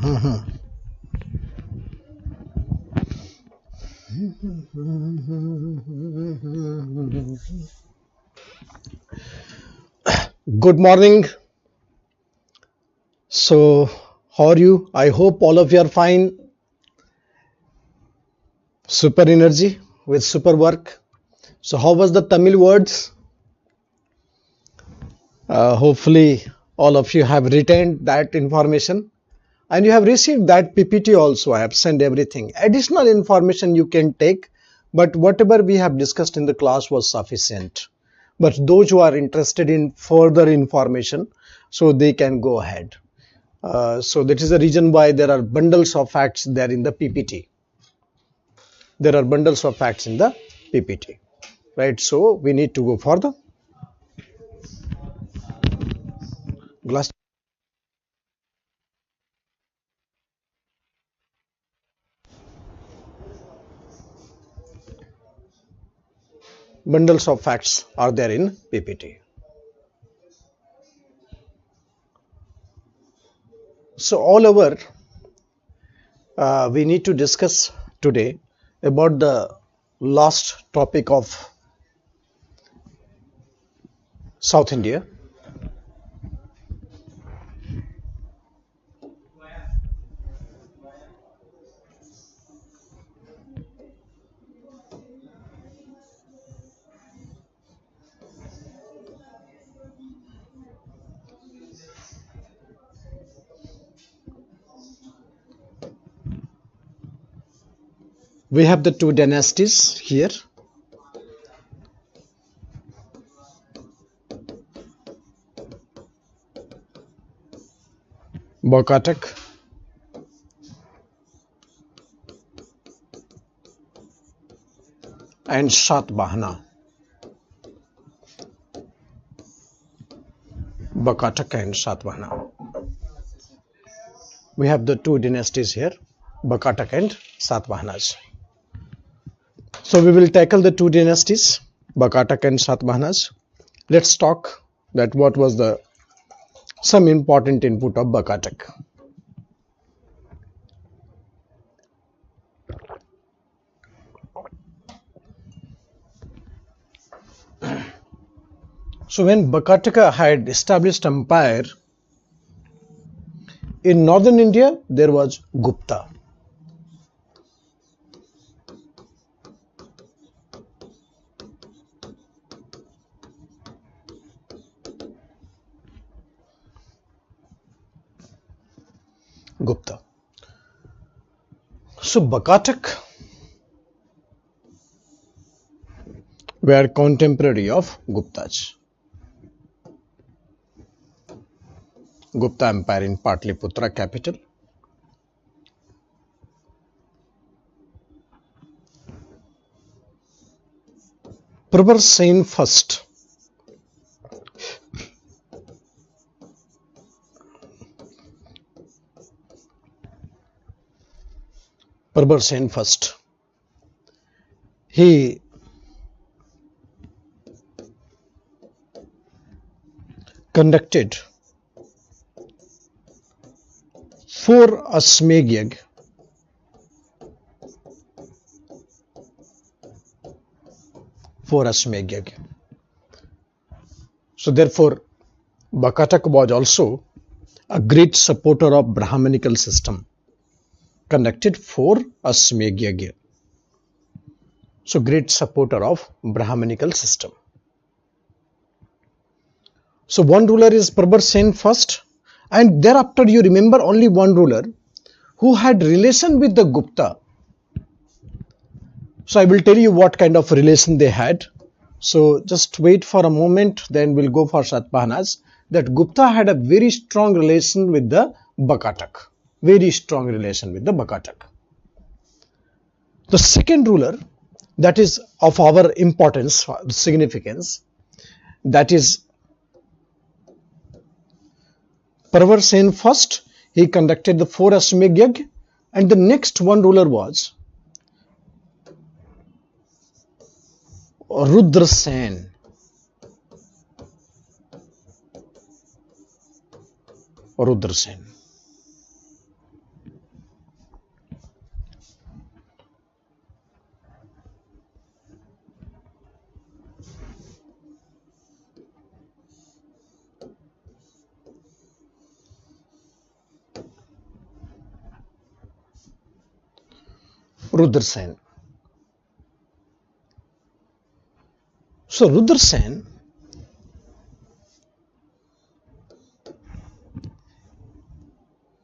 Good morning. So, how are you? I hope all of you are fine. Super energy with super work. So, how was the Tamil words? Hopefully, all of you have retained that information and you have received that PPT also. I have sent everything. Additional information you can take, but whatever we have discussed in the class was sufficient. But those who are interested in further information, so they can go ahead. So that is the reason why there are bundles of facts there in the PPT. There are bundles of facts in the PPT, right? So we need to go for the glass. Bundles of facts are there in PPT. So all over, we need to discuss today about the last topic of South India. We have the two dynasties here. Bakatak and Satavahana. Bakatak and Satavahana. We have the two dynasties here, Bakatak and Satavahanas. So we will tackle the two dynasties, Bakatak and Satavahanas. Let's talk that what was the some important input of Bakatak. So when Bakataka had established empire in northern India, there was Gupta. Gupta. So Bakatak were contemporary of Guptas. Gupta Empire in Patliputra capital. Prabhar Sen first. Prabhar Sen first. He conducted 4 Ashmegh Yagna. So therefore, Bakatak was also a great supporter of Brahmanical system. Conducted 4 Ashmegh Yagna. So great supporter of Brahmanical system. So one ruler is Prabhar Sen first, and thereafter you remember only one ruler who had relation with the Gupta. So I will tell you what kind of relation they had. So just wait for a moment, then we'll go for Satavahanas. That Gupta had a very strong relation with the Bakatak. Very strong relation with the Bakatak. The second ruler that is of our importance, significance, that is Prabhar Sen first. He conducted the 4 Ashmegh Yagna, and the next one ruler was Rudra Sen. Rudra Sen. Rudra Sen. So Rudra Sen,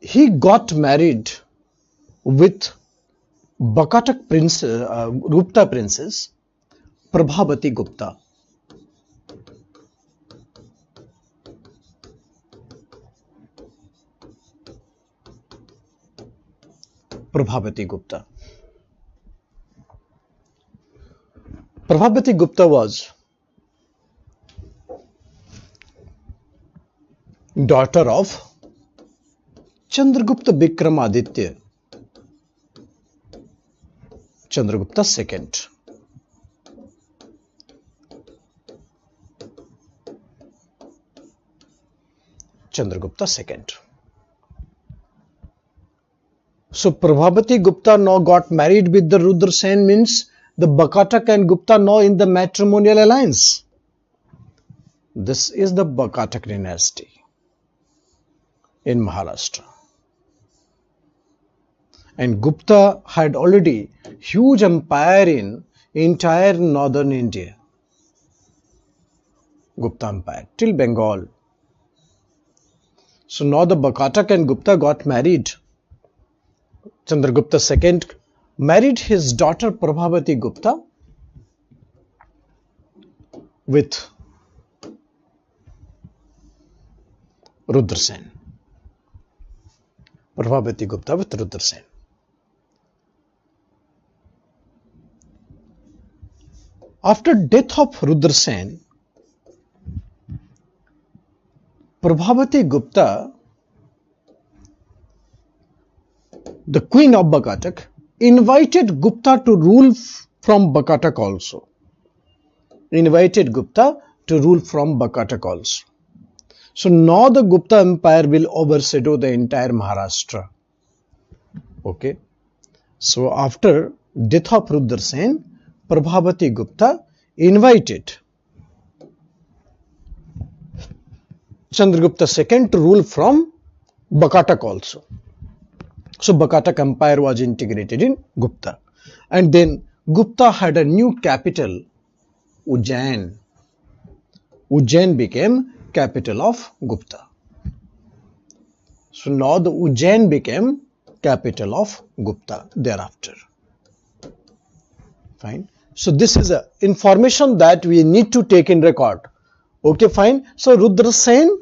he got married with Bakatak Gupta princess Prabhavati Gupta. Prabhavati Gupta. Prabhavati Gupta was daughter of Chandragupta Vikramaditya, Chandragupta II. Chandragupta II. So Prabhavati Gupta now got married with the Rudra Sen, means the Bakatak and Gupta now in the matrimonial alliance. This is the Bakatak dynasty in Maharashtra. And Gupta had already huge empire in entire northern India. Gupta Empire till Bengal. So now the Bakatak and Gupta got married. Chandragupta II married his daughter Prabhavati Gupta with Rudra Sen. Prabhavati Gupta with Rudra Sen. After death of Rudra Sen, Prabhavati Gupta, the queen of Bakatak, invited Gupta to rule from Bakatak also. Invited Gupta to rule from Bakatak also. So now the Gupta Empire will overshadow the entire Maharashtra. Okay. So after death of Rudra Sen, Prabhavati Gupta invited Chandragupta II to rule from Bakatak also. So Bakatak Empire was integrated in Gupta. And then Gupta had a new capital, Ujjain. Ujjain became capital of Gupta. So now the Ujjain became capital of Gupta thereafter. Fine. So this is a information that we need to take in record. Okay, fine. So Rudra Sen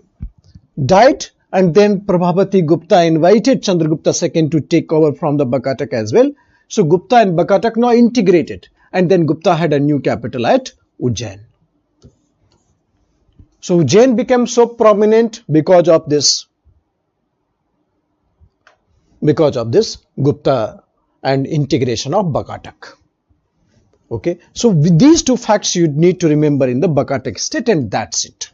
died, and then Prabhavati Gupta invited Chandragupta II to take over from the Bakatak as well. So Gupta and Bakatak now integrated, and then Gupta had a new capital at Ujjain. So Ujjain became so prominent because of this Gupta and integration of Bakatak. Okay, so with these two facts you need to remember in the Bakatak state, and that's it.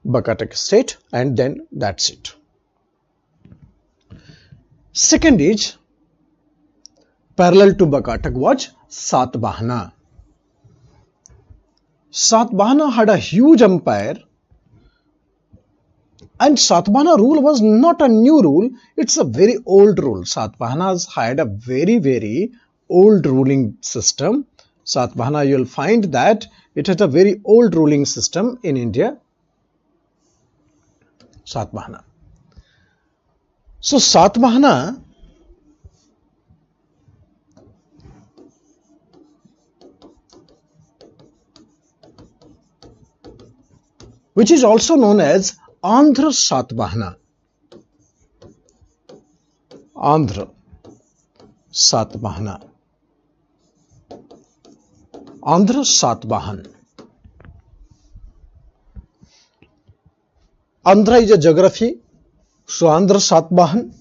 Bakatak state, and then that's it. Second is, parallel to Bakatak was Satavahana. Satavahana had a huge empire, and Satavahana rule was not a new rule, it's a very old rule. Satavahanas had a very old ruling system. Satavahana, you will find that it has a very old ruling system in India. Satavahana. So Satavahana which is also known as Andhra Satavahana. Andhra Satavahana. Andhra Satavahan. Andhra is a geography, so Andhra Satavahan.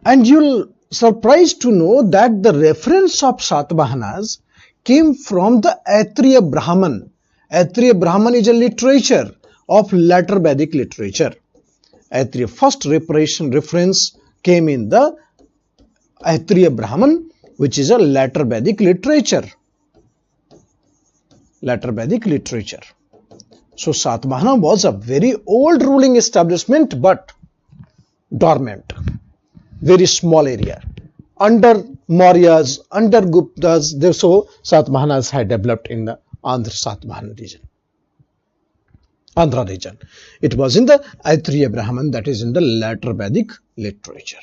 And you'll surprised to know that the reference of Satavahanas came from the Aitriya Brahman. Aitriya Brahman is a literature of later Vedic literature. Aitriya first reference came in the Aitriya Brahman, which is a later Vedic literature. Later Vedic literature. So Satavahana was a very old ruling establishment, but dormant. very small area. Under Mauryas, under Guptas, so Satavahanas had developed in the Andhra Satavahana region. Andhra region. It was in the Aitreya Brahman, that is in the later Vedic literature.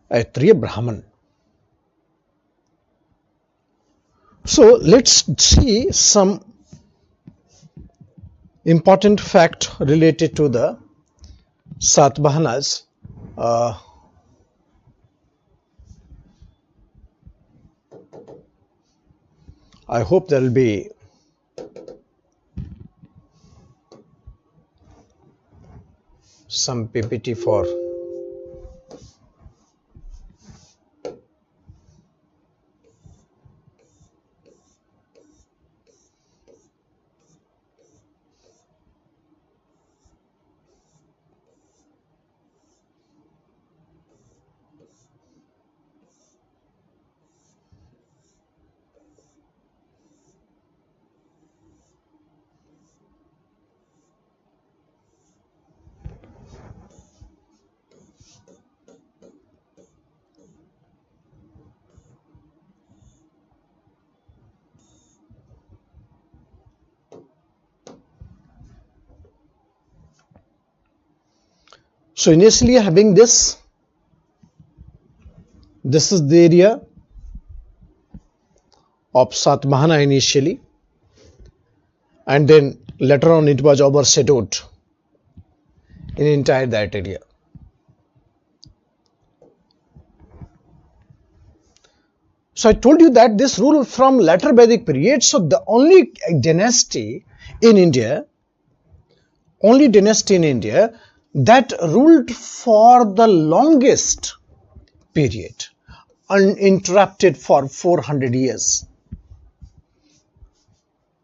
Aitreya Brahman. So let's see some important fact related to the Satavahanas. I hope there will be some PPT for so initially having this is the area of Satavahana initially, and then later on it was overshadowed in entire that area. So I told you that this rule from later Vedic period, so the only dynasty in India that ruled for the longest period, uninterrupted for 400 years.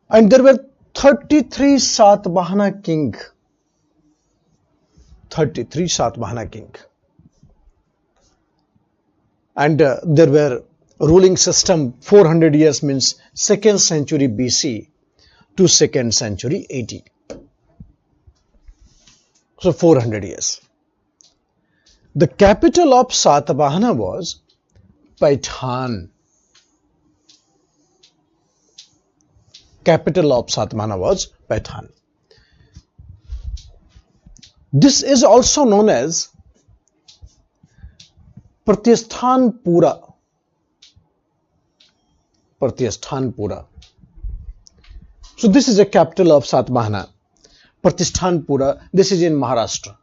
And there were 33 Satavahana king. 33 Satavahana king. And there were ruling system 400 years means 2nd century BC to 2nd century AD. So 400 years. The capital of Satavahana was Paithan. Capital of Satavahana was Paithan. This is also known as Pratishthanpura. Pratishthanpura. So this is the capital of Satavahana. Pratishthanpura, this is in Maharashtra.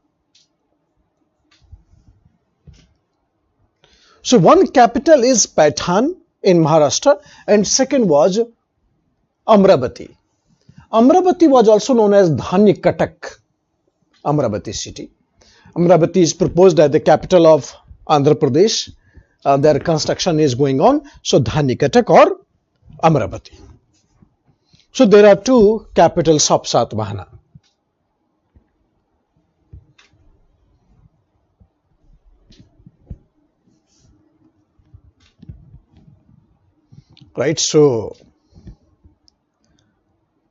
So one capital is Paithan in Maharashtra and second was Amravati. Amravati was also known as Dhanyakatak. Amravati city. Amravati is proposed as the capital of Andhra Pradesh. Their construction is going on. So Dhanyakatak or Amravati. So there are two capitals of Satavahana. Right, so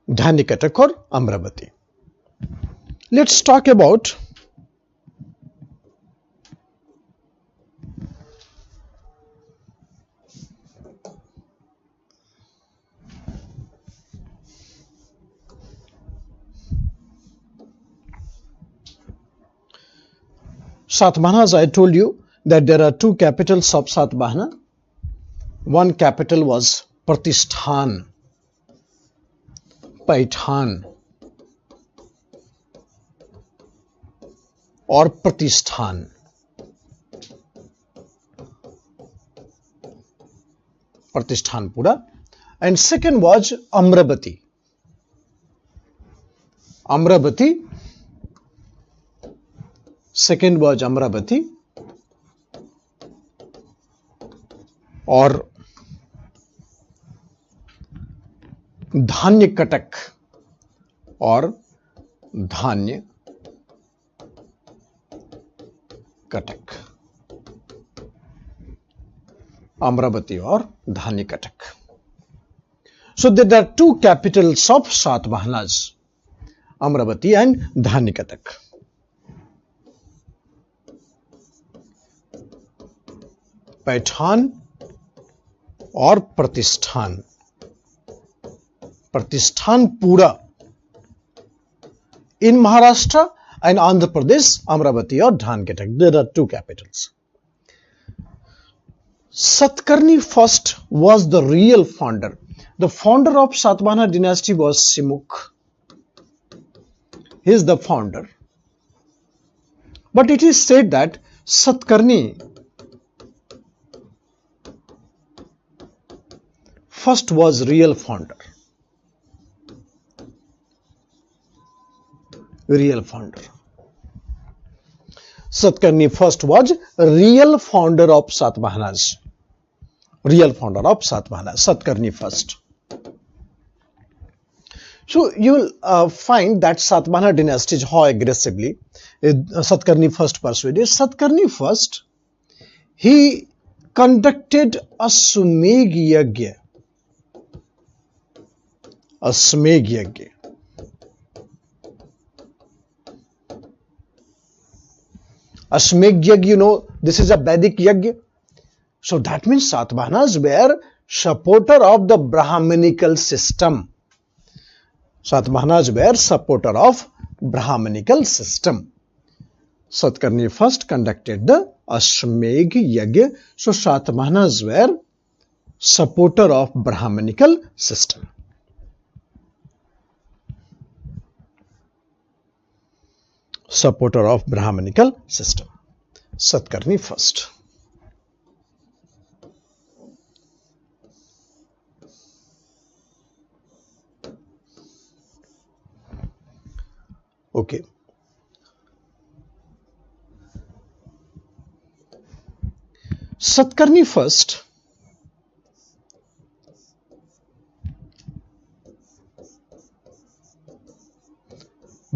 Dhanyakatak or Amravati. Let's talk about Satavahana. As I told you that there are two capitals of Satavahana. One capital was Pratishthan, Paithan or Pratishthan. Pratishthanpura. And second was Amravati. Amravati. Second was Amravati or Dhanyakatak or Dhanyakatak. Amravati or Dhanyakatak. So there are two capitals of Satavahanas, Amravati and Dhanyakatak. Paithan और प्रतिष्ठान. Pratisthanpura in Maharashtra and Andhra Pradesh, Amravati or Dhanketak. There are two capitals. Satkarni first was the real founder. The founder of Satavahana dynasty was Simukh. He is the founder. But it is said that Satkarni first was real founder. Real founder. Satkarni first was real founder of Satavahanas. Real founder of Satavahanas. Satkarni first. So you will find that Satavahana dynasty how aggressively Satkarni first persuaded. Satkarni first, he conducted a Sumeg Yagya. A Sumeg Yagya. Ashmeg Yagya, you know, this is a Vedic Yagya. So that means Satavahanas were supporter of the Brahmanical system. Satavahanas were supporter of Brahmanical system. Satkarni first conducted the Ashmeg Yagya. So Satavahanas were supporter of Brahmanical system. Supporter of Brahmanical system. Satkarni first. Okay. Satkarni first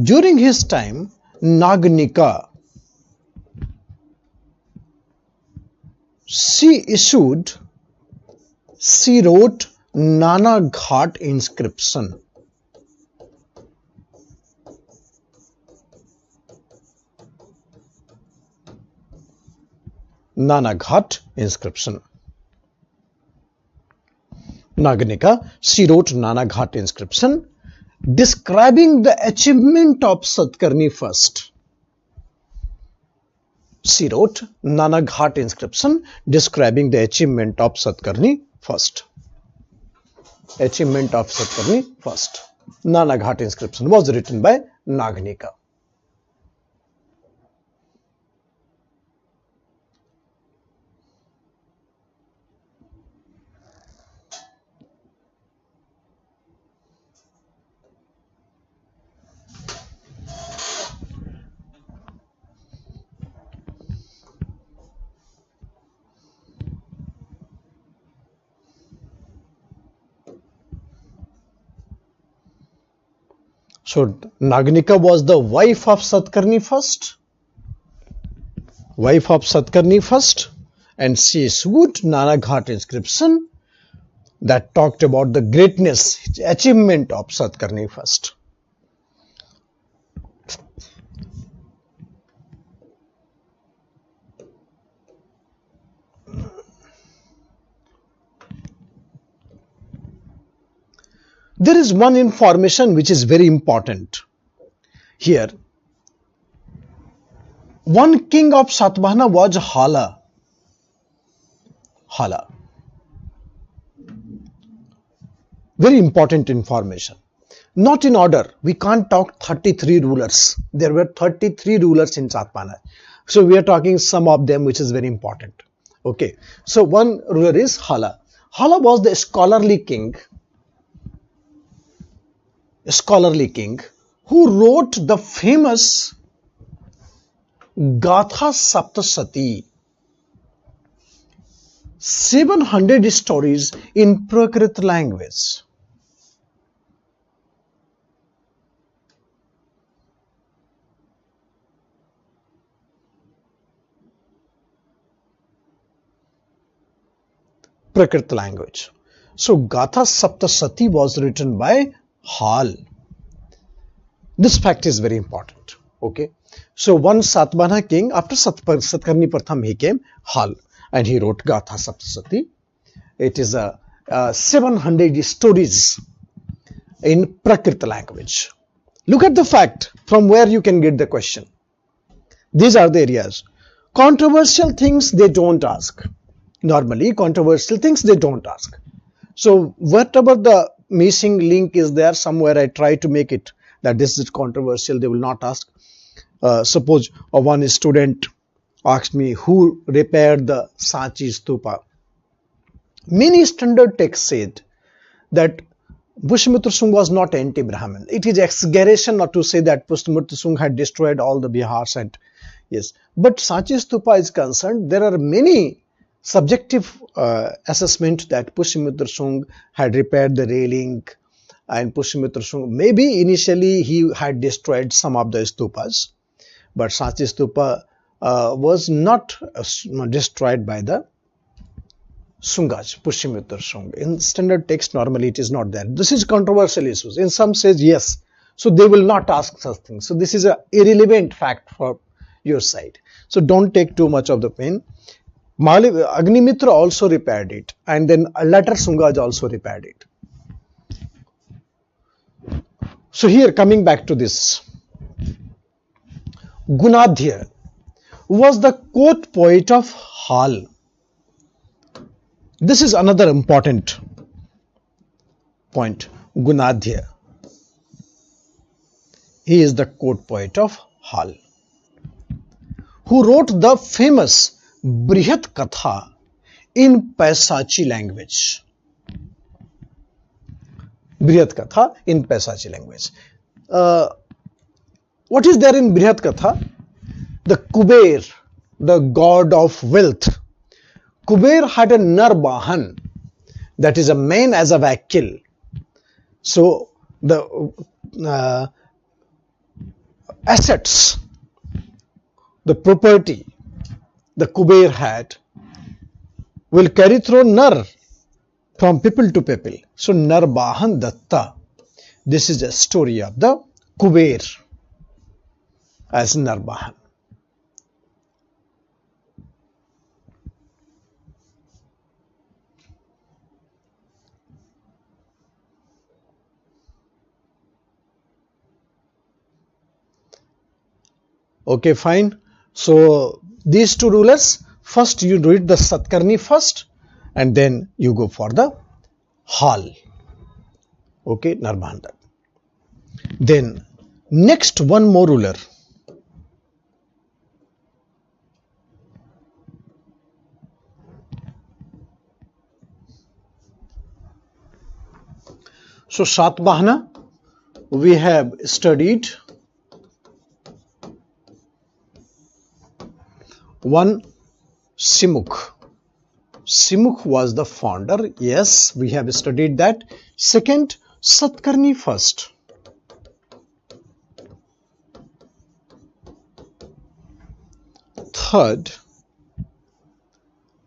during his time, Nagnika, she wrote Nana Ghat inscription. Nana Ghat inscription. Nagnika, she wrote Nana Ghat inscription describing the achievement of Satkarni first. She wrote Nana Ghat inscription describing the achievement of Satkarni first. Achievement of Satkarni first. Nana Ghat inscription was written by Nagnika. So Nagnika was the wife of Satkarni first. Wife of Satkarni first. And she wrote Nana Ghat inscription that talked about the greatness, achievement of Satkarni first. There is one information which is very important here. One king of Satavahana was Hala. Hala. Very important information. Not in order. We can't talk 33 rulers. There were 33 rulers in Satavahana. So we are talking some of them, which is very important. Okay. So one ruler is Hala. Hala was the scholarly king who wrote the famous Gatha Saptasati, 700 stories in Prakrit language. Prakrit language. So Gatha Saptasati was written by Hal. This fact is very important. Okay. So one Satavahana king after Satkarni Pratham he came, Hal. and he wrote Gatha Saptasati. It is a 700 stories in Prakrit language. Look at the fact from where you can get the question. These are the areas. Controversial things they don't ask. Normally, controversial things they don't ask. So whatever the missing link is there, somewhere I try to make it that this is controversial, they will not ask. Suppose one student asked me who repaired the Sanchi Stupa. Many standard texts said that Pushyamitra Singh was not anti-Brahmin. It is exaggeration not to say that Pushyamitra Singh had destroyed all the Bihars and yes. But Sanchi Stupa is concerned, there are many subjective assessment that Pushyamitra Singh had repaired the railing and Pushyamitra Singh, maybe initially he had destroyed some of the stupas, but Sanchi Stupa was not destroyed by the Sungas, Pushyamitra Singh. In standard text, normally it is not there. This is controversial issues. In some says yes, so they will not ask such things. So this is a irrelevant fact for your side. So don't take too much of the pain. Agnimitra also repaired it, and then later Sungas also repaired it. So here coming back to this, Gunadhya was the court poet of Hal. This is another important point. Gunadhya. He is the court poet of Hal, who wrote the famous Brihat Katha in Paisachi language. Brihat Katha in Paisachi language. What is there in Brihat Katha? The Kuber, the god of wealth. Kuber had a Narbahan, that is a man as a vakil. So the assets, the property the Kuber had will carry through Nar from people to people. So Narbahan Datta. This is a story of the Kuber as Narbahan. Okay, fine. So these two rulers, first you read the Satkarni first and then you go for the Hal. Okay, Narbahan. Then next one more ruler. So Satbahana we have studied. One, Simukh. Simukh was the founder. Yes, we have studied that. Second, Satkarni first. Third,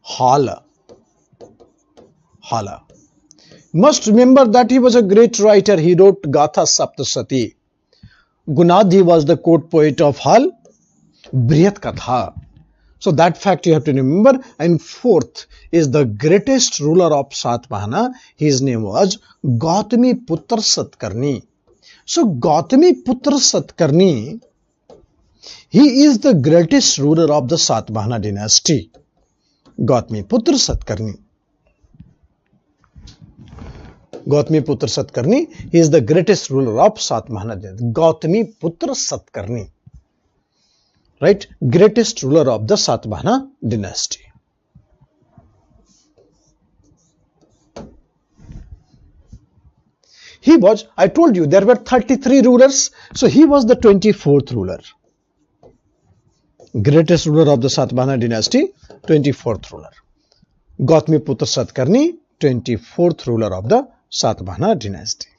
Hala. Hala. Must remember that he was a great writer. He wrote Gatha Saptasati. Gunadhi was the court poet of Hal. Brihat Katha. So that fact you have to remember. And fourth is the greatest ruler of Satbahana. His name was Gautami Putra Satkarni. So Gautami Putra Satkarni, he is the greatest ruler of the Satbahana dynasty. Gautami Putra Satkarni. Gautami Putra Satkarni, he is the greatest ruler of Satbahana dynasty. Gautami Putra Satkarni. Right, greatest ruler of the Satbahana dynasty. He was, I told you, there were 33 rulers, so he was the 24th ruler. Greatest ruler of the Satbahana dynasty, 24th ruler. Gautami Putra Satkarni, 24th ruler of the Satbahana dynasty.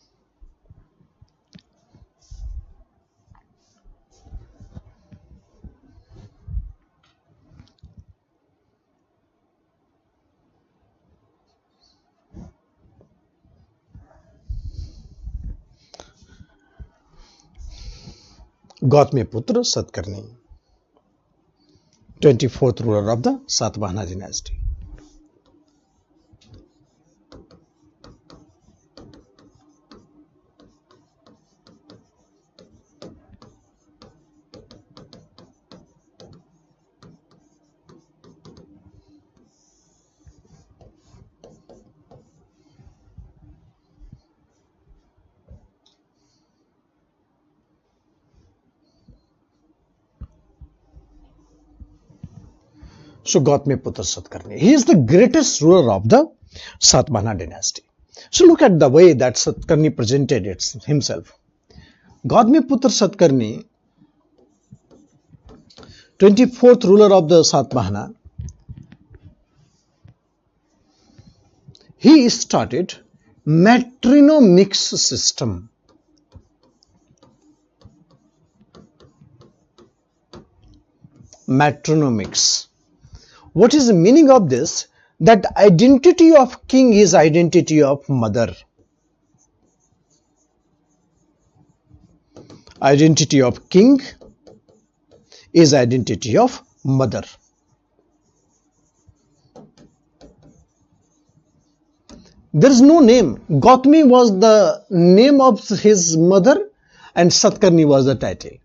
Gautami Putra Satkarni. 24th ruler of the Satavahana dynasty. So Gautamiputra Satkarni, he is the greatest ruler of the Satavahana dynasty. So look at the way that Satkarni presented himself. Gautamiputra Satkarni, 24th ruler of the Satavahana, he started matronymics system. Matronymics. What is the meaning of this? That identity of king is identity of mother. Identity of king is identity of mother. There is no name. Gautami was the name of his mother and Satkarni was the title.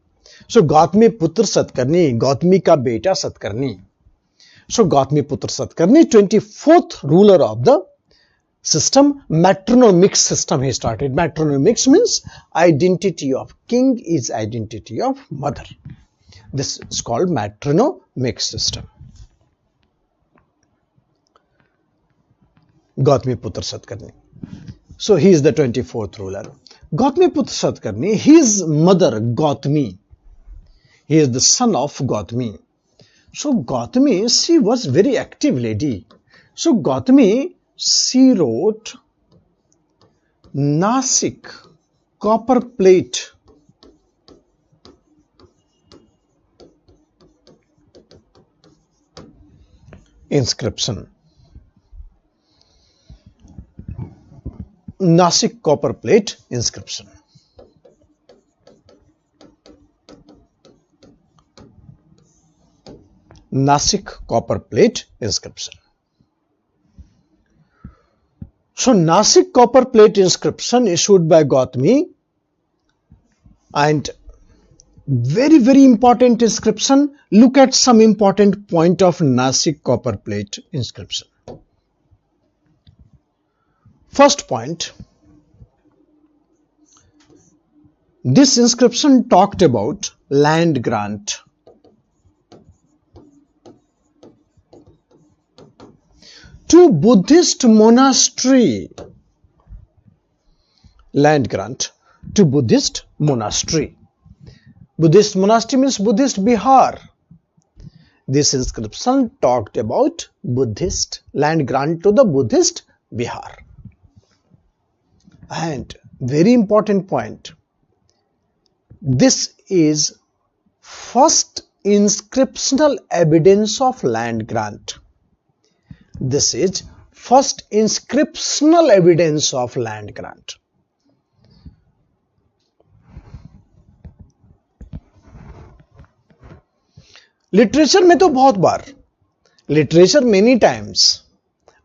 So Gautamiputra Satkarni, Gautami ka beta Satkarni. So Gautamiputra Satkarni, 24th ruler of the system, matronymics system he started. Matronymics means identity of king is identity of mother. This is called matronymics system. Gautamiputra Satkarni. So he is the 24th ruler. Gautamiputra Satkarni, his mother Gautami, he is the son of Gautami. So Gautami, she was very active lady. So Gautami, she wrote Nasik copper plate inscription. Nasik copper plate inscription. Nasik copper plate inscription. So Nasik copper plate inscription issued by Gautami, and very important inscription. Look at some important point of Nasik copper plate inscription. First point, this inscription talked about land grant. To Buddhist monastery, land grant to Buddhist monastery. Buddhist monastery means Buddhist Bihar. This inscription talked about Buddhist land grant to the Buddhist Bihar. And very important point, this is first inscriptional evidence of land grant. This is first inscriptional evidence of land grant. Literature में तो बहुत बार, literature many times,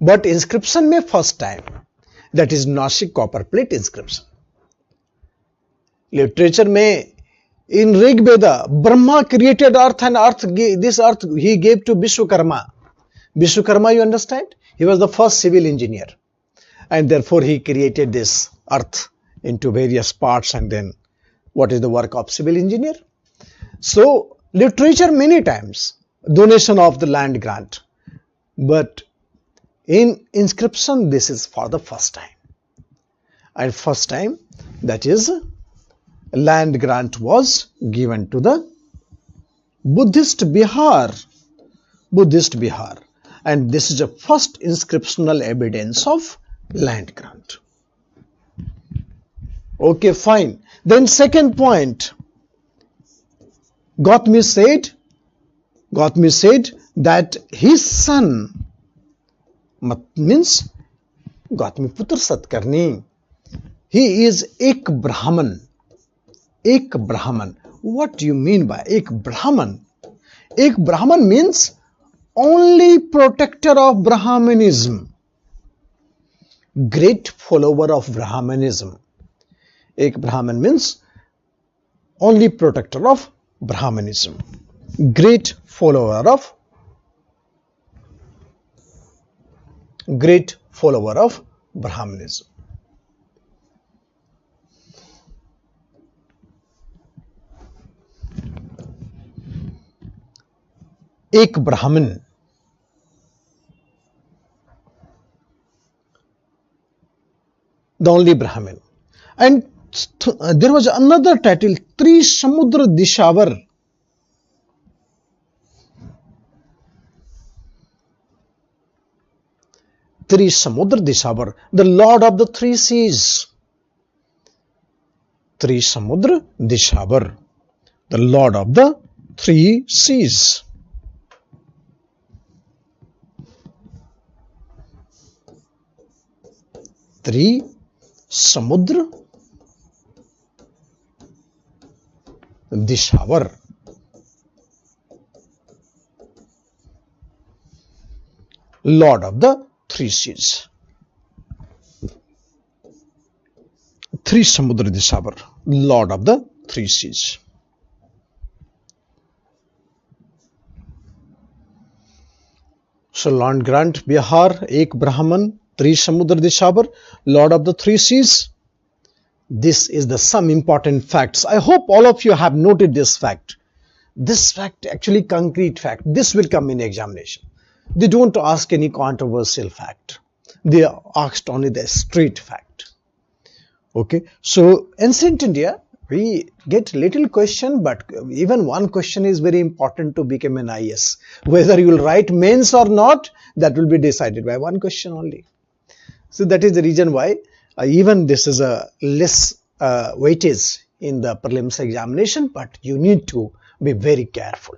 but inscription में first time, that is Nashik copper plate inscription. Literature में in Rig Veda, Brahma created earth and this earth he gave to Vishwakarma. Vishwakarma, you understand? He was the first civil engineer, and therefore he created this earth into various parts, and then what is the work of civil engineer? So literature many times, donation of the land grant, but in inscription this is for the first time, and first time, that is, land grant was given to the Buddhist Bihar, and this is the first inscriptional evidence of land grant. Okay, fine. Then second point, Gautami said that his son, means Gautamiputra Satkarni, he is ek Brahman. Ek Brahman. What do you mean by ek Brahman? Ek Brahman means only protector of Brahmanism, great follower of Brahmanism. Ek Brahman means only protector of Brahmanism, great follower of Brahmanism. Ek Brahman. The only Brahmin. And there was another title, Trisamudra Dishavar. Trisamudra Dishavar, the Lord of the three seas. Trisamudra Dishavar, the Lord of the three seas. Trisamudra Dishavar, Lord of the three seas. Trisamudra Dishavar, Lord of the three seas. So land grant Bihar, Ek Brahman, Trisamudra Dishavar, Lord of the three seas. This is the some important facts. I hope all of you have noted this fact. This fact, actually concrete fact, this will come in examination. They don't ask any controversial fact. They asked only the straight fact. Okay, so ancient India, we get little question, but even one question is very important to become an IS. Whether you will write mains or not, that will be decided by one question only. So that is the reason why even this is a less weightage in the prelims examination, but you need to be very careful.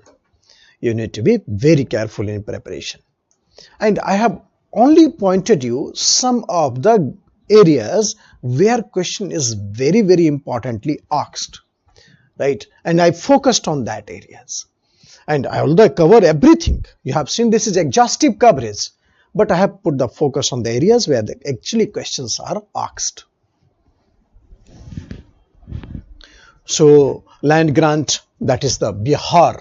You need to be very careful in preparation. And I have only pointed you some of the areas where question is very, very importantly asked, right? And I focused on that areas. And I although cover everything, you have seen this is exhaustive coverage, but I have put the focus on the areas where the actually questions are asked. So land grant, that is the Bihar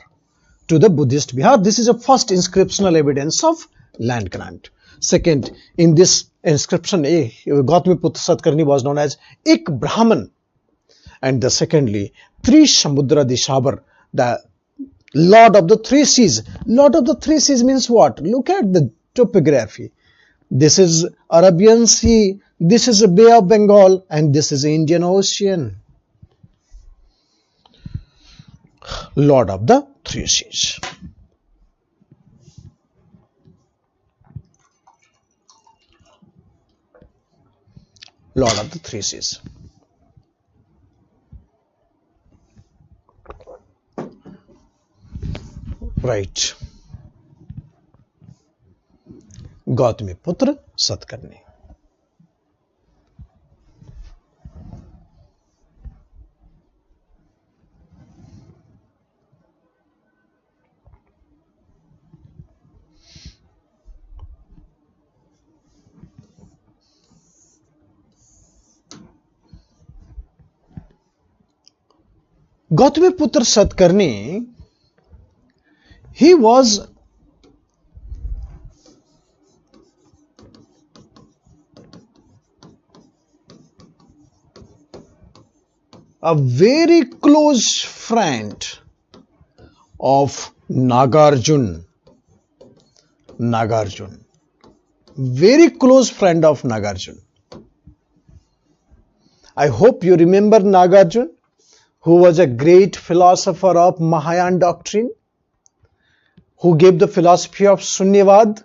to the Buddhist Bihar. This is a first inscriptional evidence of land grant. Second, in this inscription, Gautamiputra Satkarni was known as Ek Brahman. And the secondly, Trisamudra Dishavar, the Lord of the three seas. Lord of the three seas means what? Look at the topography. This is Arabian Sea, this is a Bay of Bengal, and this is Indian Ocean. Lord of the three seas. Lord of the three seas. Right. Gautamiputra Satkarni. Gautamiputra Satkarni, he was a very close friend of Nagarjuna. Nagarjuna. Very close friend of Nagarjuna. I hope you remember Nagarjuna, who was a great philosopher of Mahayana doctrine, who gave the philosophy of Sunyavad.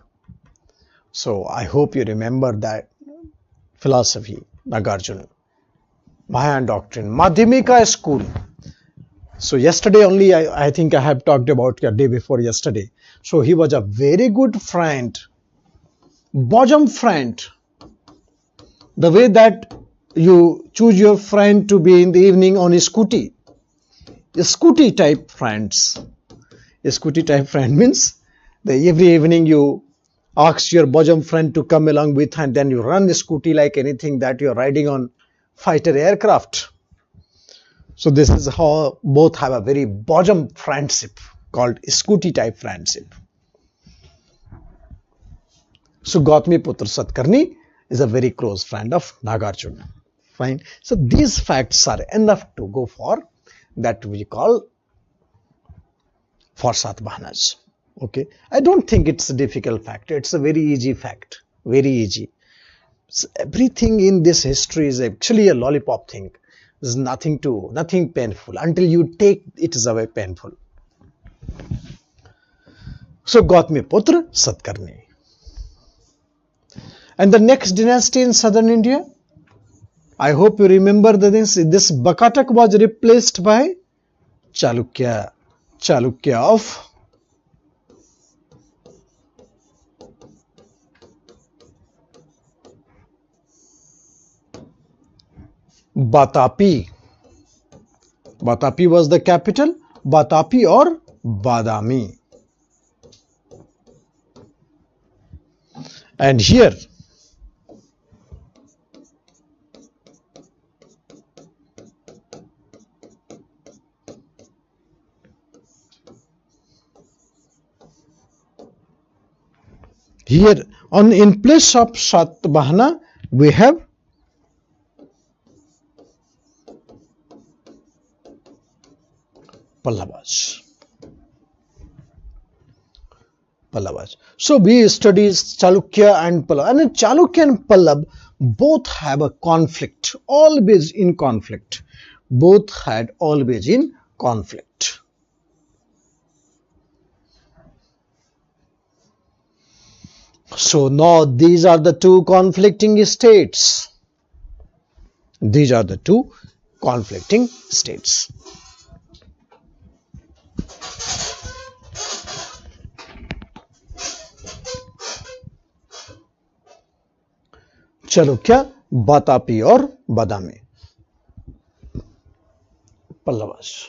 So I hope you remember that philosophy, Nagarjuna. Mahayana doctrine, Madhyamika school. So yesterday only, I think I have talked about a day before yesterday. So he was a very good friend, bosom friend. The way that you choose your friend to be in the evening on a scooty type friends. Scooty type friend means every evening you ask your bosom friend to come along with, and then you run the scooty like anything that you're riding on fighter aircraft. So this is how both have a very bosom friendship called scooty type friendship. So Gautami Putra Satkarni is a very close friend of Nagarjuna. Fine. So these facts are enough to go for that we call for Satvahanas. Okay. I don't think it's a difficult fact. It's a very easy fact. Very easy. So everything in this history is actually a lollipop thing. There's nothing painful. Until you take it is away painful. So Gautami Putra Satkarni. And the next dynasty in southern India, I hope you remember this Bakatak was replaced by Chalukya. Chalukya of Batapi. Batapi was the capital. Batapi or Badami. And here in place of Satvahana we have Pallavas. Pallavas. So we study Chalukya and Pallava. And Chalukya and Pallava both have a conflict, always in conflict. Both had always in conflict. So now these are the two conflicting states. These are the two conflicting states. Chalukya, Batapi or Badami. Pallavas.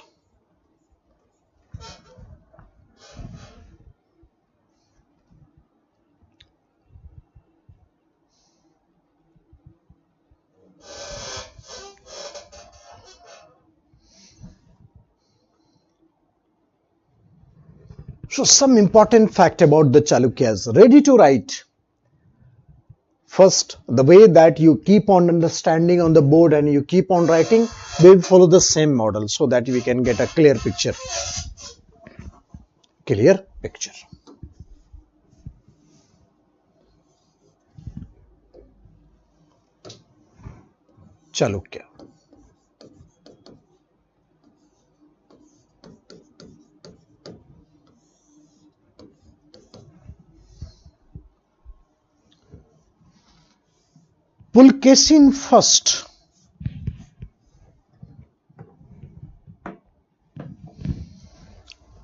So some important fact about the Chalukyas. Ready to write. First, the way that you keep on understanding on the board and you keep on writing, we will follow the same model so that we can get a clear picture. Clear picture. Chalukya. Pulkesin first.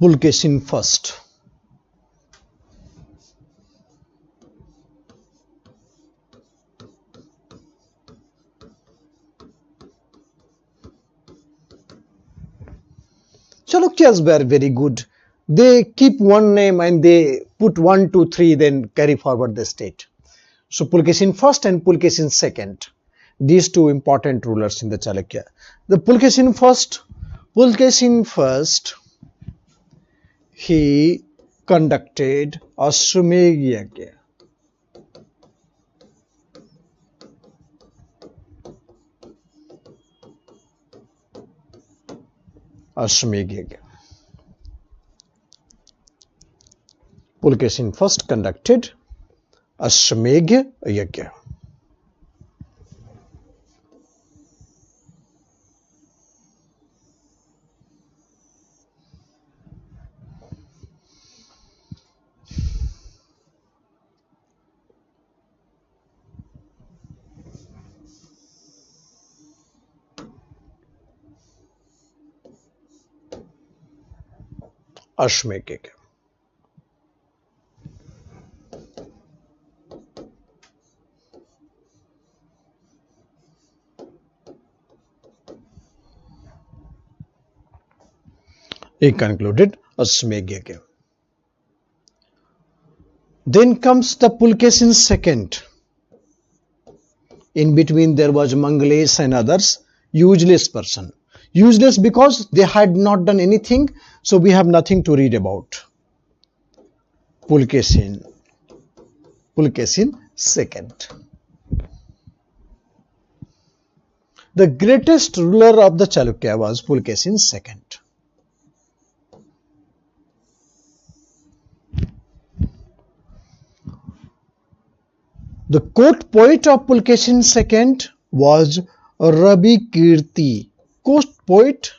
Pulkesin first. Chalukyas were very good. They keep one name and they put 1, 2, 3, then carry forward the state. So Pulkesin first and Pulkesin second. These two important rulers in the Chalukya. The Pulkesin first, he conducted Ashwamedh Yajna. Ashwamedh Yajna. Pulkesin first conducted Ashwamedh Yajna. Ashwamedh Yajna. He concluded Asmegya. Then comes the Pulkesin second. In between there was Mangalesh and others, useless person. Useless because they had not done anything, so we have nothing to read about. Pulkesin second. The greatest ruler of the Chalukya was Pulkesin second. The court poet of Pulkesin II was Rabi Kirti. Court poet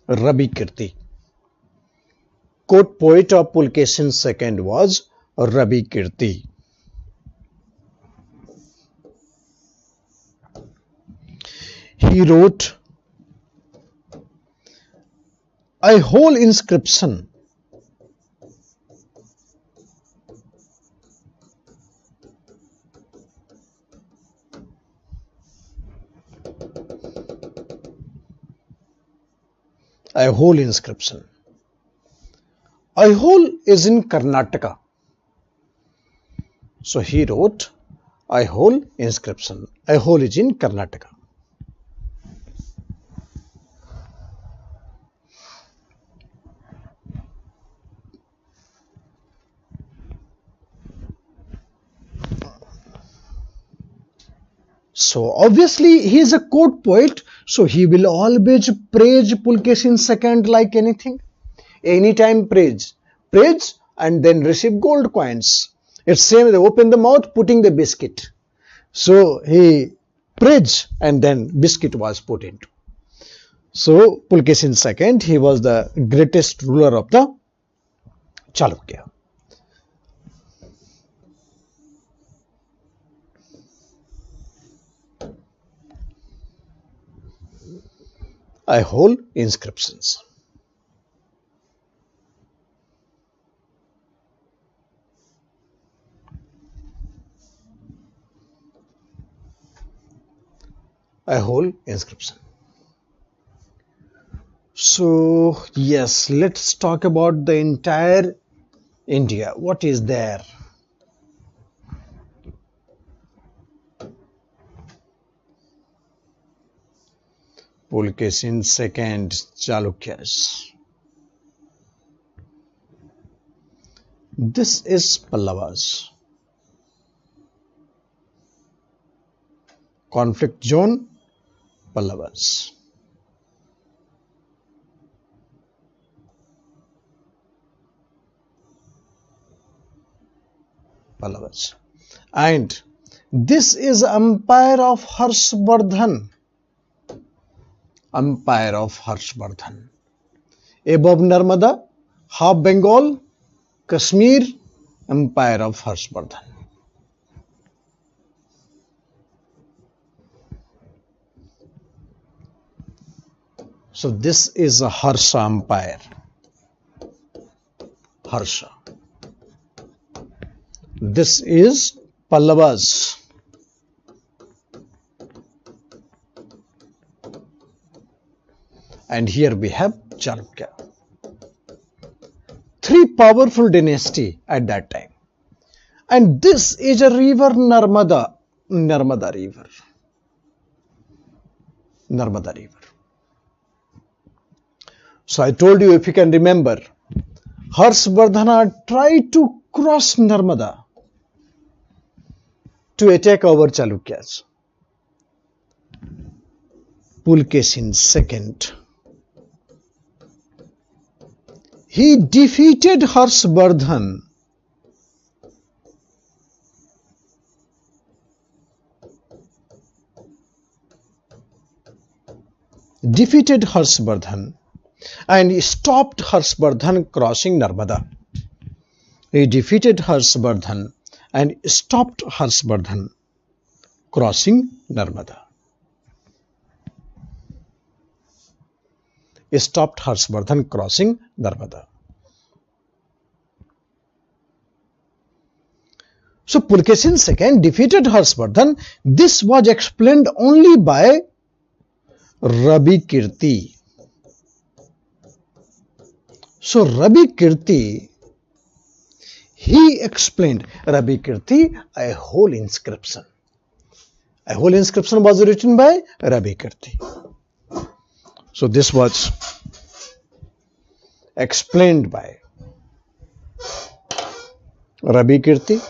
Rabi Kirti. Court poet of Pulkesin II was Rabi Kirti. He wrote a whole inscription Aihole is in Karnataka. So he wrote Aihole inscription. Aihole is in Karnataka. So obviously he is a court poet, so he will always praise Pulkesin II like anything. Anytime praise and then receive gold coins. It's same, they open the mouth, putting the biscuit. So he praised and then biscuit was put into. So Pulkesin II, he was the greatest ruler of the Chalukya. Aihole inscriptions. Aihole inscription. So yes, let's talk about the entire India. What is there? Pulkesin II Chalukyas. This is Pallavas. Conflict zone, Pallavas. And this is empire of Harshvardhan. Empire of Harshvardhan. Above Narmada, half Bengal, Kashmir, empire of Harshvardhan. So this is a Harsha empire. Harsha. This is Pallavas. And here we have Chalukya. Three powerful dynasty at that time. And this is a river Narmada. Narmada river. Narmada river. So I told you, if you can remember, Harshvardhana tried to cross Narmada to attack our Chalukyas. Pulkesin II. He defeated Harshvardhan. Defeated Harshvardhan and he stopped Harshvardhan crossing Narmada. He defeated Harshvardhan and stopped Harshvardhan crossing Narmada. He stopped Harshvardhan crossing Narmada. So Pulkesin II defeated Harshvardhan. This was explained only by Rabi Kirti. So Rabi Kirti, he explained, Rabi Kirti, a whole inscription. A whole inscription was written by Rabi Kirti. So this was explained by Rabi Kirti.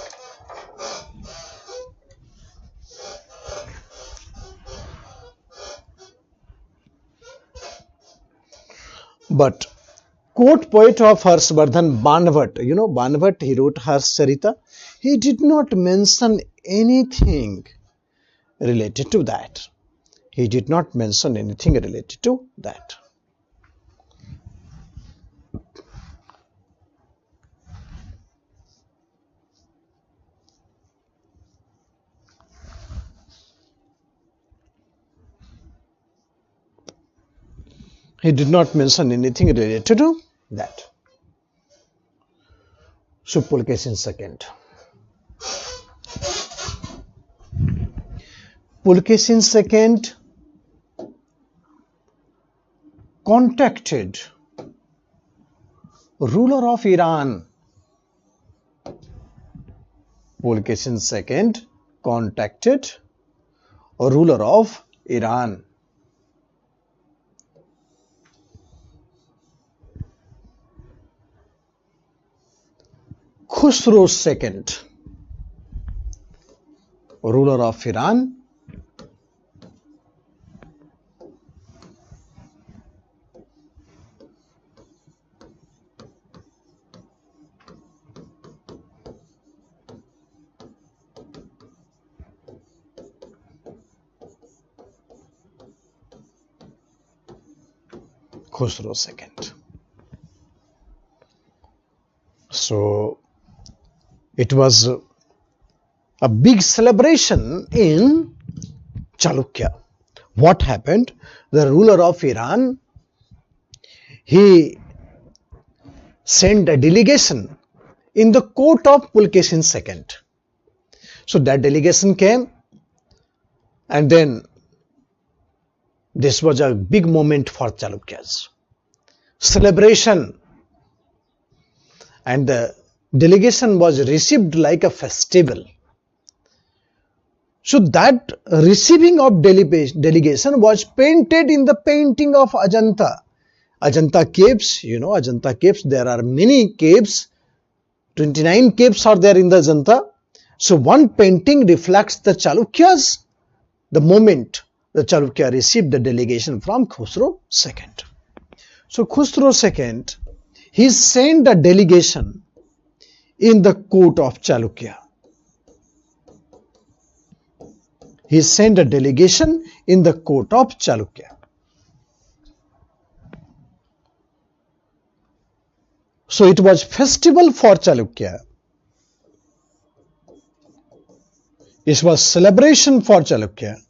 But court poet of Harshvardhan, Banvat, Banvat, he wrote Harshcharita. He did not mention anything related to that. He did not mention anything related to that. He did not mention anything related to that. So Pulkesin II. Pulkesin II contacted ruler of Iran. Pulkesin II contacted a ruler of Iran. Khusro II, ruler of Iran. Khusro II. So it was a big celebration in Chalukya. What happened? The ruler of Iran, he sent a delegation in the court of Pulkesin II. So that delegation came, and then this was a big moment for Chalukyas. Celebration. And the delegation was received like a festival. So that receiving of delegation was painted in the painting of Ajanta. Ajanta caves, Ajanta caves, there are many caves. 29 caves are there in the Ajanta. So one painting reflects the Chalukyas, the moment the Chalukya received the delegation from Khusro II. So Khusro II, he sent a delegation in the court of Chalukya. He sent a delegation in the court of Chalukya. So it was festival for Chalukya. It was celebration for Chalukya.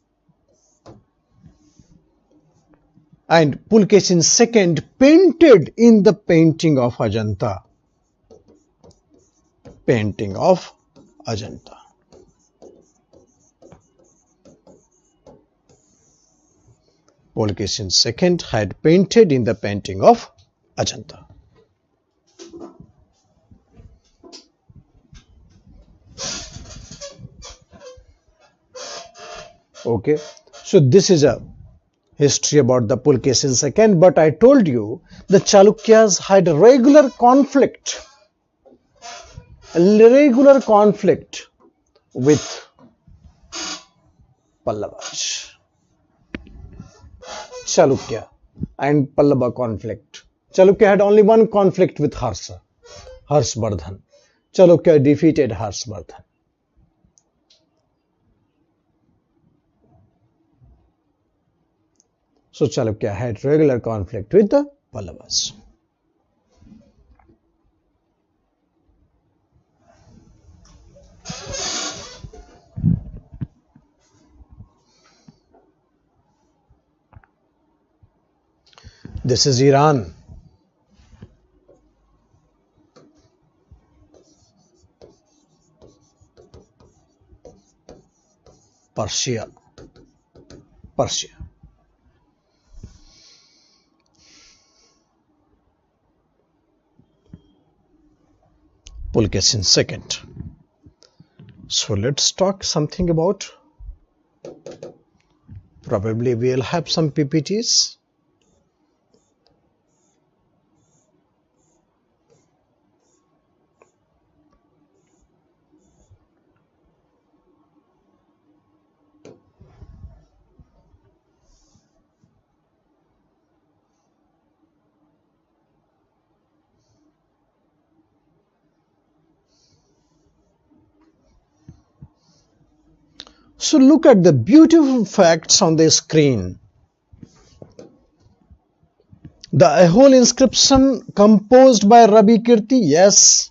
And Pulkesin II painted in the painting of Ajanta. Painting of Ajanta. Pulkesin II had painted in the painting of Ajanta. Okay, so this is a history about the Pulkesin II, but I told you the Chalukyas had a regular conflict with Pallavas. Chalukya and Pallava conflict. Chalukya had only one conflict with Harshvardhan. Chalukya defeated Harshvardhan. So Chalukya had regular conflict with the Pallavas. This is Iran. Persia. Persia. Pulkesin second. So let's talk something about, probably we'll have some PPTs. So look at the beautiful facts on the screen. The whole inscription composed by Rabi Kirti, yes.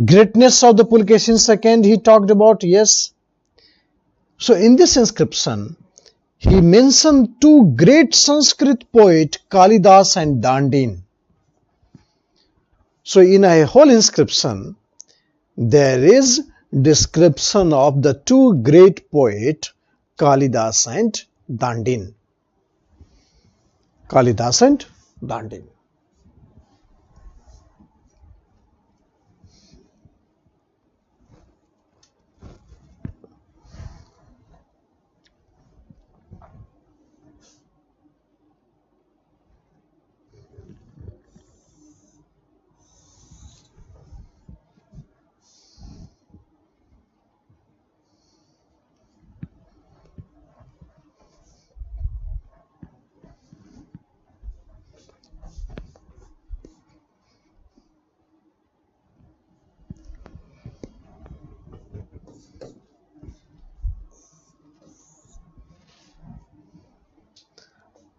Greatness of the Pulkesin second, he talked about, yes. So in this inscription, he mentioned two great Sanskrit poets, Kalidas and Dandin. So in a whole inscription, there is description of the two great poets, Kalidas and Dandin. Kalidas and Dandin.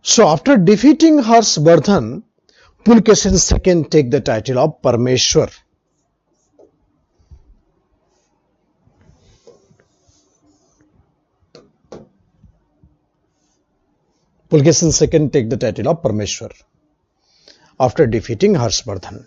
So after defeating Harshvardhan, Pulkesin second take the title of Parmeshwar. Pulkesin second take the title of Parmeshwar after defeating Harshvardhan.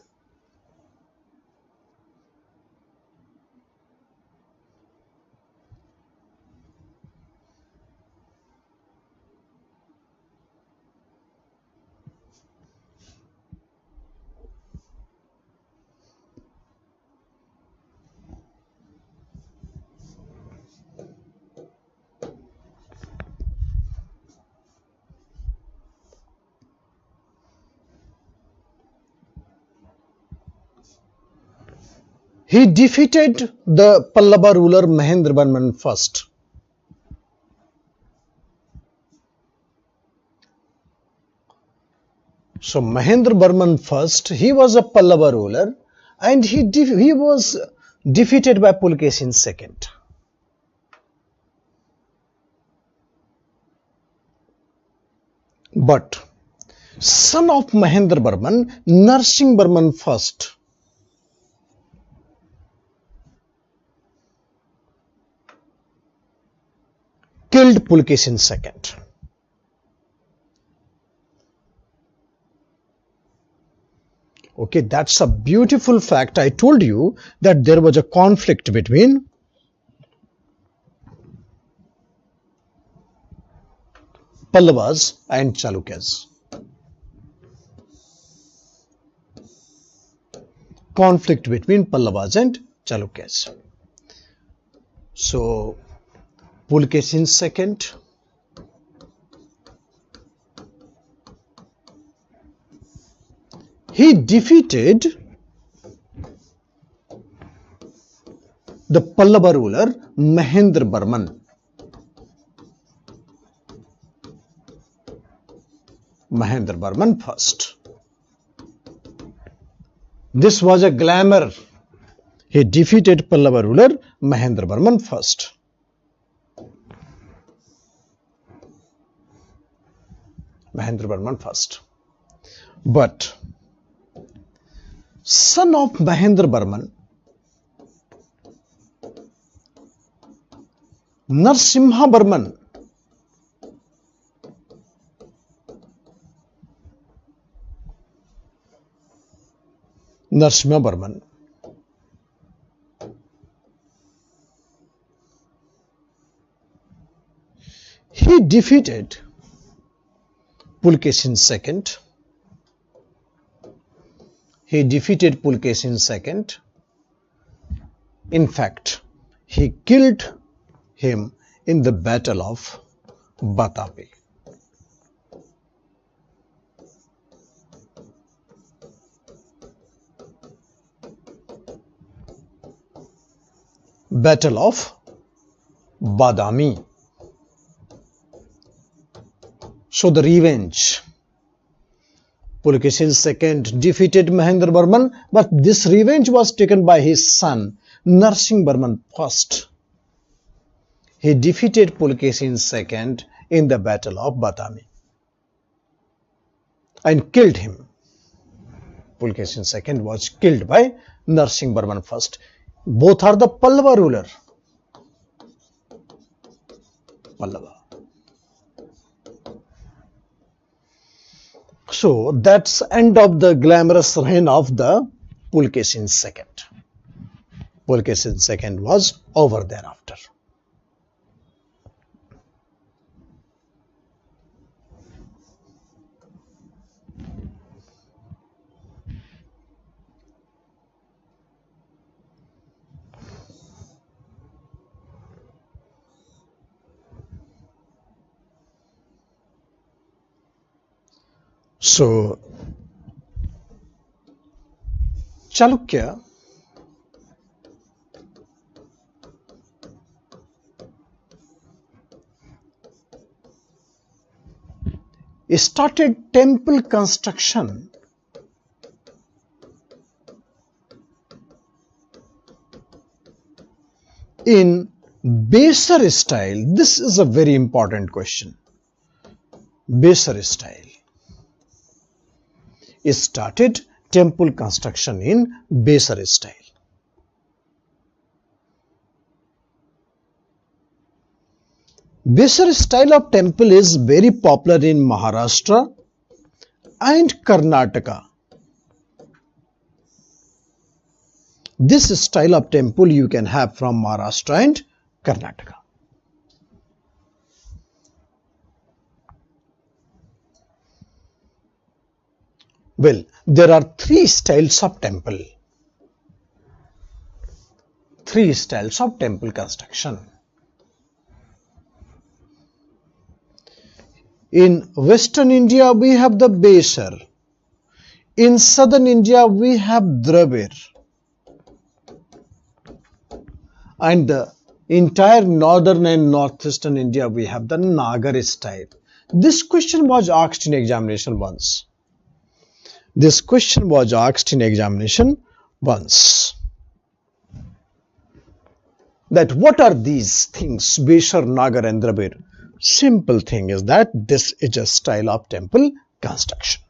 He defeated the Pallava ruler Mahendravarman first. So Mahendravarman first, he was a Pallava ruler and he was defeated by Pulkesin second. But son of Mahendravarman, Narasimhavarman first, killed Pulkesin second. Okay, that's a beautiful fact. I told you that there was a conflict between Pallavas and Chalukyas. Conflict between Pallavas and Chalukyas. So Pulkesin second, he defeated the Pallava ruler Mahendravarman. Mahendravarman first. This was a glamour. He defeated Pallava ruler Mahendravarman first. Mahendravarman first. But son of Mahendravarman, Narasimhavarman, he defeated Pulkesin II. He defeated Pulkesin II. In fact, he killed him in the Battle of Batapi. Battle of Badami. So the revenge. Pulkesin II defeated Mahendra Barman, but this revenge was taken by his son Narsingh Barman first. He defeated Pulkesin II in the Battle of Badami and killed him. Pulkesin II was killed by Narsingh Barman first. Both are the Pallava ruler. Pallava. So that's end of the glamorous reign of the Pulkesin II. Pulkesin II was over thereafter. So Chalukya started temple construction in Besar style. This is a very important question. Besar style. Started temple construction in Besar style. Besar style of temple is very popular in Maharashtra and Karnataka. This style of temple you can have from Maharashtra and Karnataka. Well, there are three styles of temple. Three styles of temple construction. In Western India, we have the Besar. In Southern India, we have Dravid. And the entire Northern and Northeastern India, we have the Nagar style. This question was asked in examination once. This question was asked in examination once. That what are these things, Besar, Nagar and Dravid? Simple thing is that this is a style of temple construction.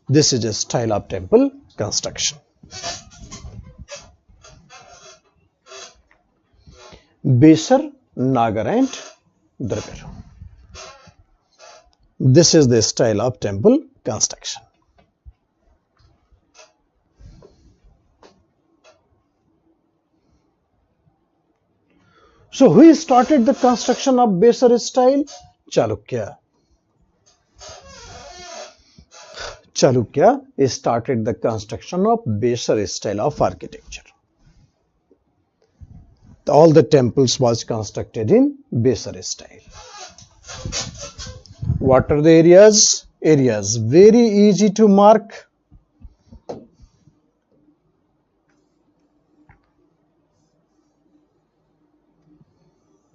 This is a style of temple construction. Besar, Nagar and Dravid. This is the style of temple construction. So who started the construction of Besar style? Chalukya. Chalukya started the construction of Besar style of architecture. All the temples was constructed in Besar style. What are the areas? Areas very easy to mark.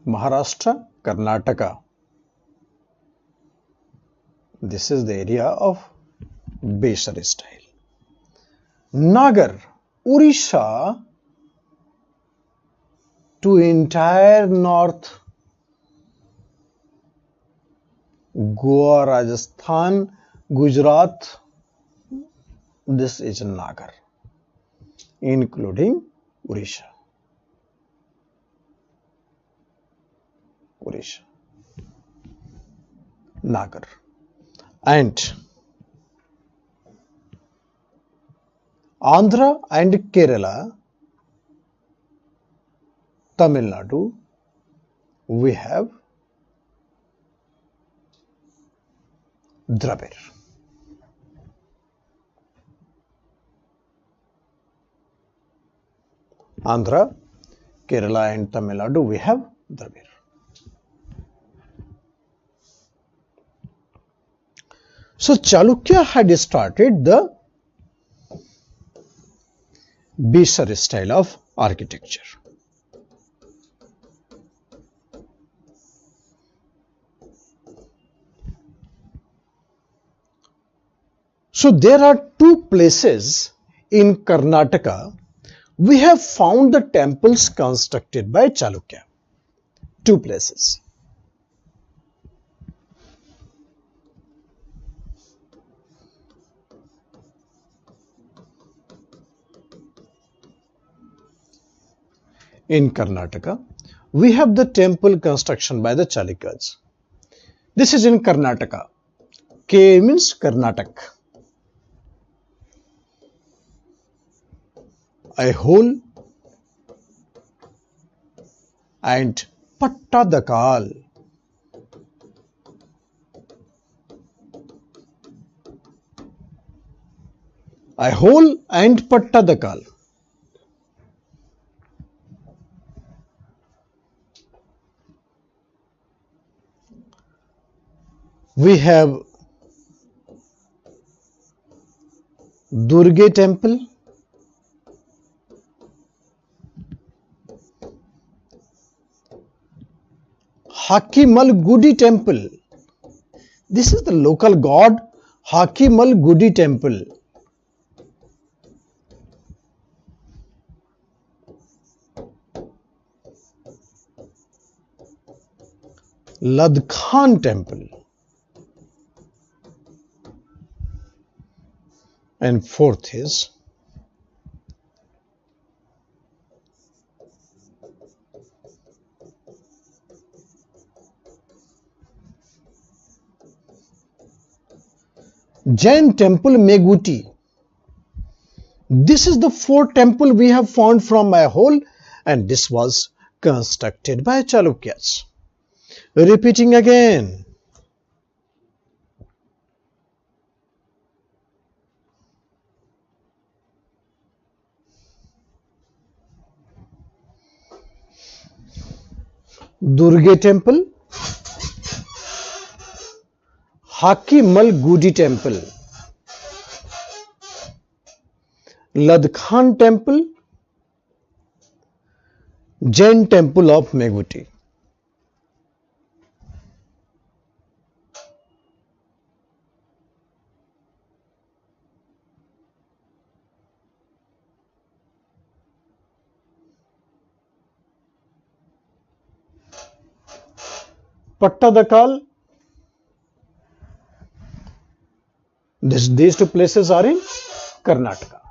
Maharashtra, Karnataka. This is the area of Besar style. Nagar, Orissa to entire north, Goa, Rajasthan, Gujarat. This is Nagar, including Orissa. Orissa, Nagar, and Andhra and Kerala, Tamil Nadu, we have Dravid. Andhra, Kerala and Tamil Nadu, we have Dravid. So Chalukya had started the Bisar style of architecture. So there are two places in Karnataka we have found the temples constructed by Chalukya. Two places. In Karnataka, we have the temple construction by the Chalukyas. This is in Karnataka. K means Karnataka. Aihole and Pattadakal. Aihole and Pattadakal. We have Durga temple, Hakimal Gudi temple. This is the local god Hakimal Gudi temple. Ladkhan temple. And fourth is Jain temple Meguti. This is the fourth temple we have found from Aihole, and this was constructed by Chalukyas. Repeating again. Durga temple, Hakimal Gudi temple, Ladkhan temple, Jain temple of Meguti. Pattadakal. These two places are in Karnataka.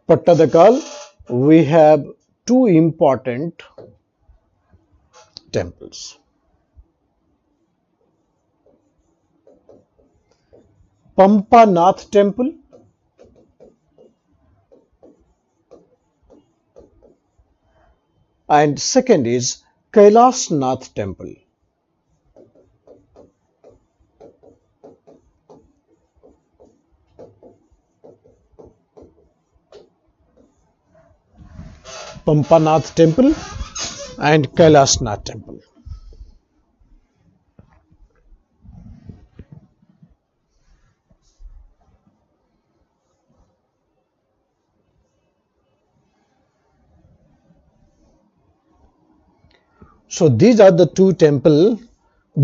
Pattadakal, we have two important temples. Pampanath temple and second is Kailasnath temple. Pampanath temple and Kailasnath temple. So these are the two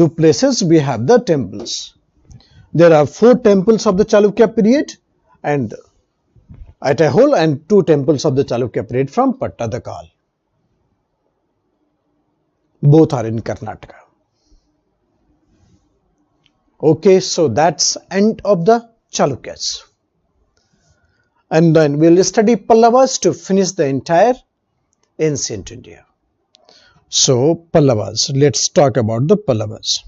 places we have the temples. There are 4 temples of the Chalukya period and at Aihole and 2 temples of the Chalukya period from Pattadakal. Both are in Karnataka. Okay, so that's end of the Chalukyas. And then we'll study Pallavas to finish the entire ancient India. So Pallavas, let's talk about the Pallavas.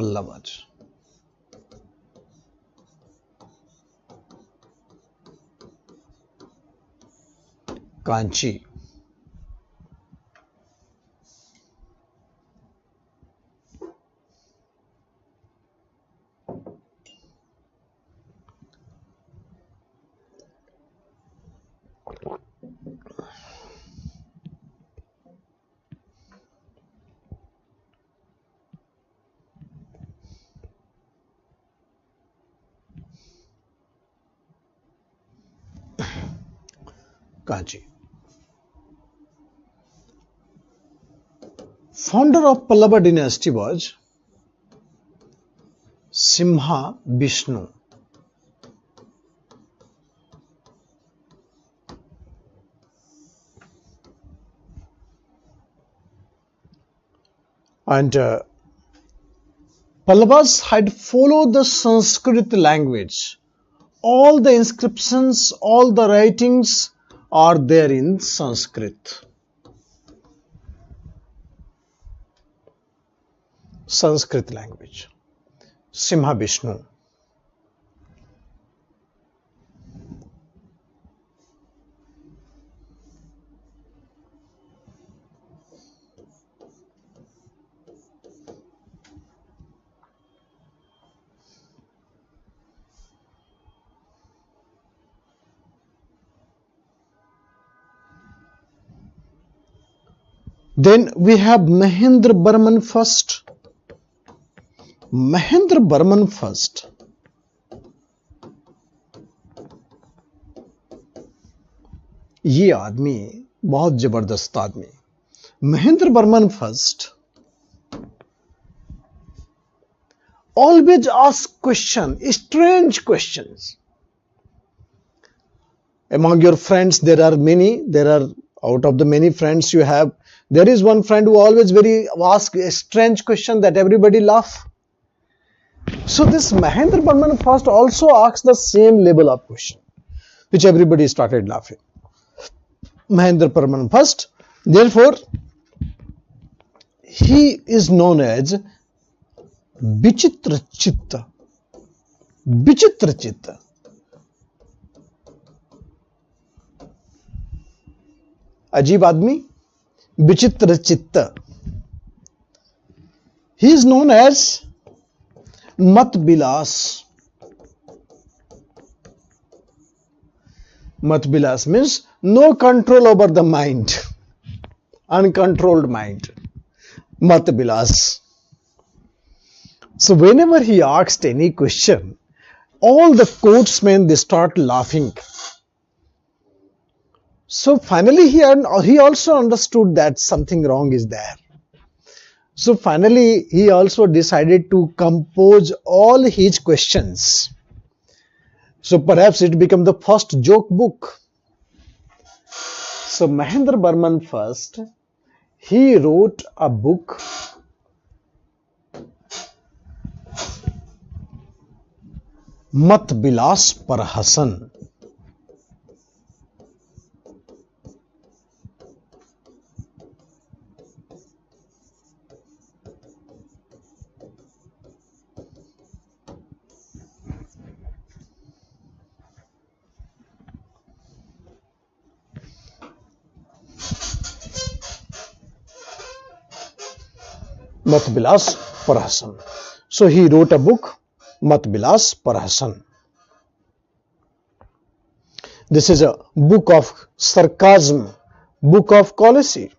Pallavas. Kanchi. Kanchi. Founder of Pallava dynasty was Simha Vishnu. And Pallavas had followed the Sanskrit language. All the inscriptions, all the writings are there in Sanskrit. Sanskrit language. Simha Vishnu. Then we have Mahendra Barman first. Mahendra Barman first. ये आदमी बहुत जबरदस्त आदमी. Mahendra Barman first always ask questions, strange questions. Among your friends there are many, out of the many friends you have, there is one friend who always ask a strange question that everybody laugh. So this Mahendra Barman first also asks the same level of question, which everybody started laughing. Mahendra Barman first, therefore, he is known as Vichitra Chitta. Vichitra Chitta. अजीब आदमी, विचित्र चित्त. He is known as Mat Bilas. Mat Bilas means no control over the mind, uncontrolled mind. Mat Bilas. So whenever he asked any question, all the courtsmen, they start laughing. So finally he also understood that something wrong is there. So finally he also decided to compose all his questions. So perhaps it became the first joke book. So Mahendra Barman first, he wrote a book Mat Bilas Par Hasan. Mat Bilas Par Hasan. So he wrote a book, Mat Bilas Par Hasan. This is a book of sarcasm, book of policy.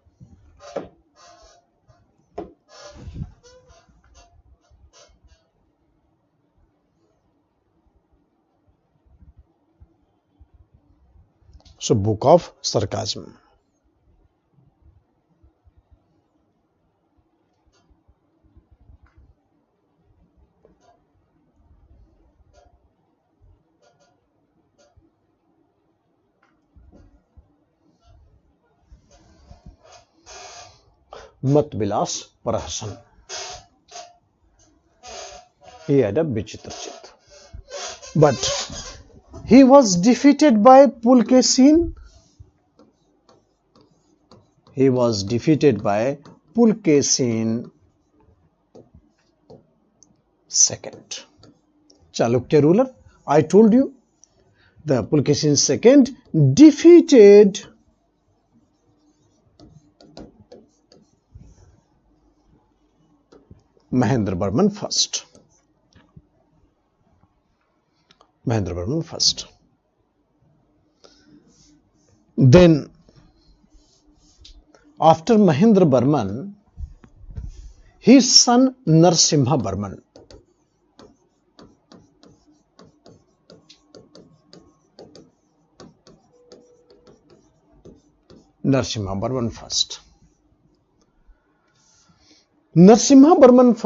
So book of sarcasm. Mat Bilas Par Hasan. He had a Vichitra Chitta. But he was defeated by Pulkesin. He was defeated by Pulkesin. II. Chalukya ruler, I told you, the Pulkesin II defeated Mahendravarman I. Mahendravarman I. Then, after Mahendravarman, his son Narasimhavarman. Narasimhavarman I. Narasimhavarman I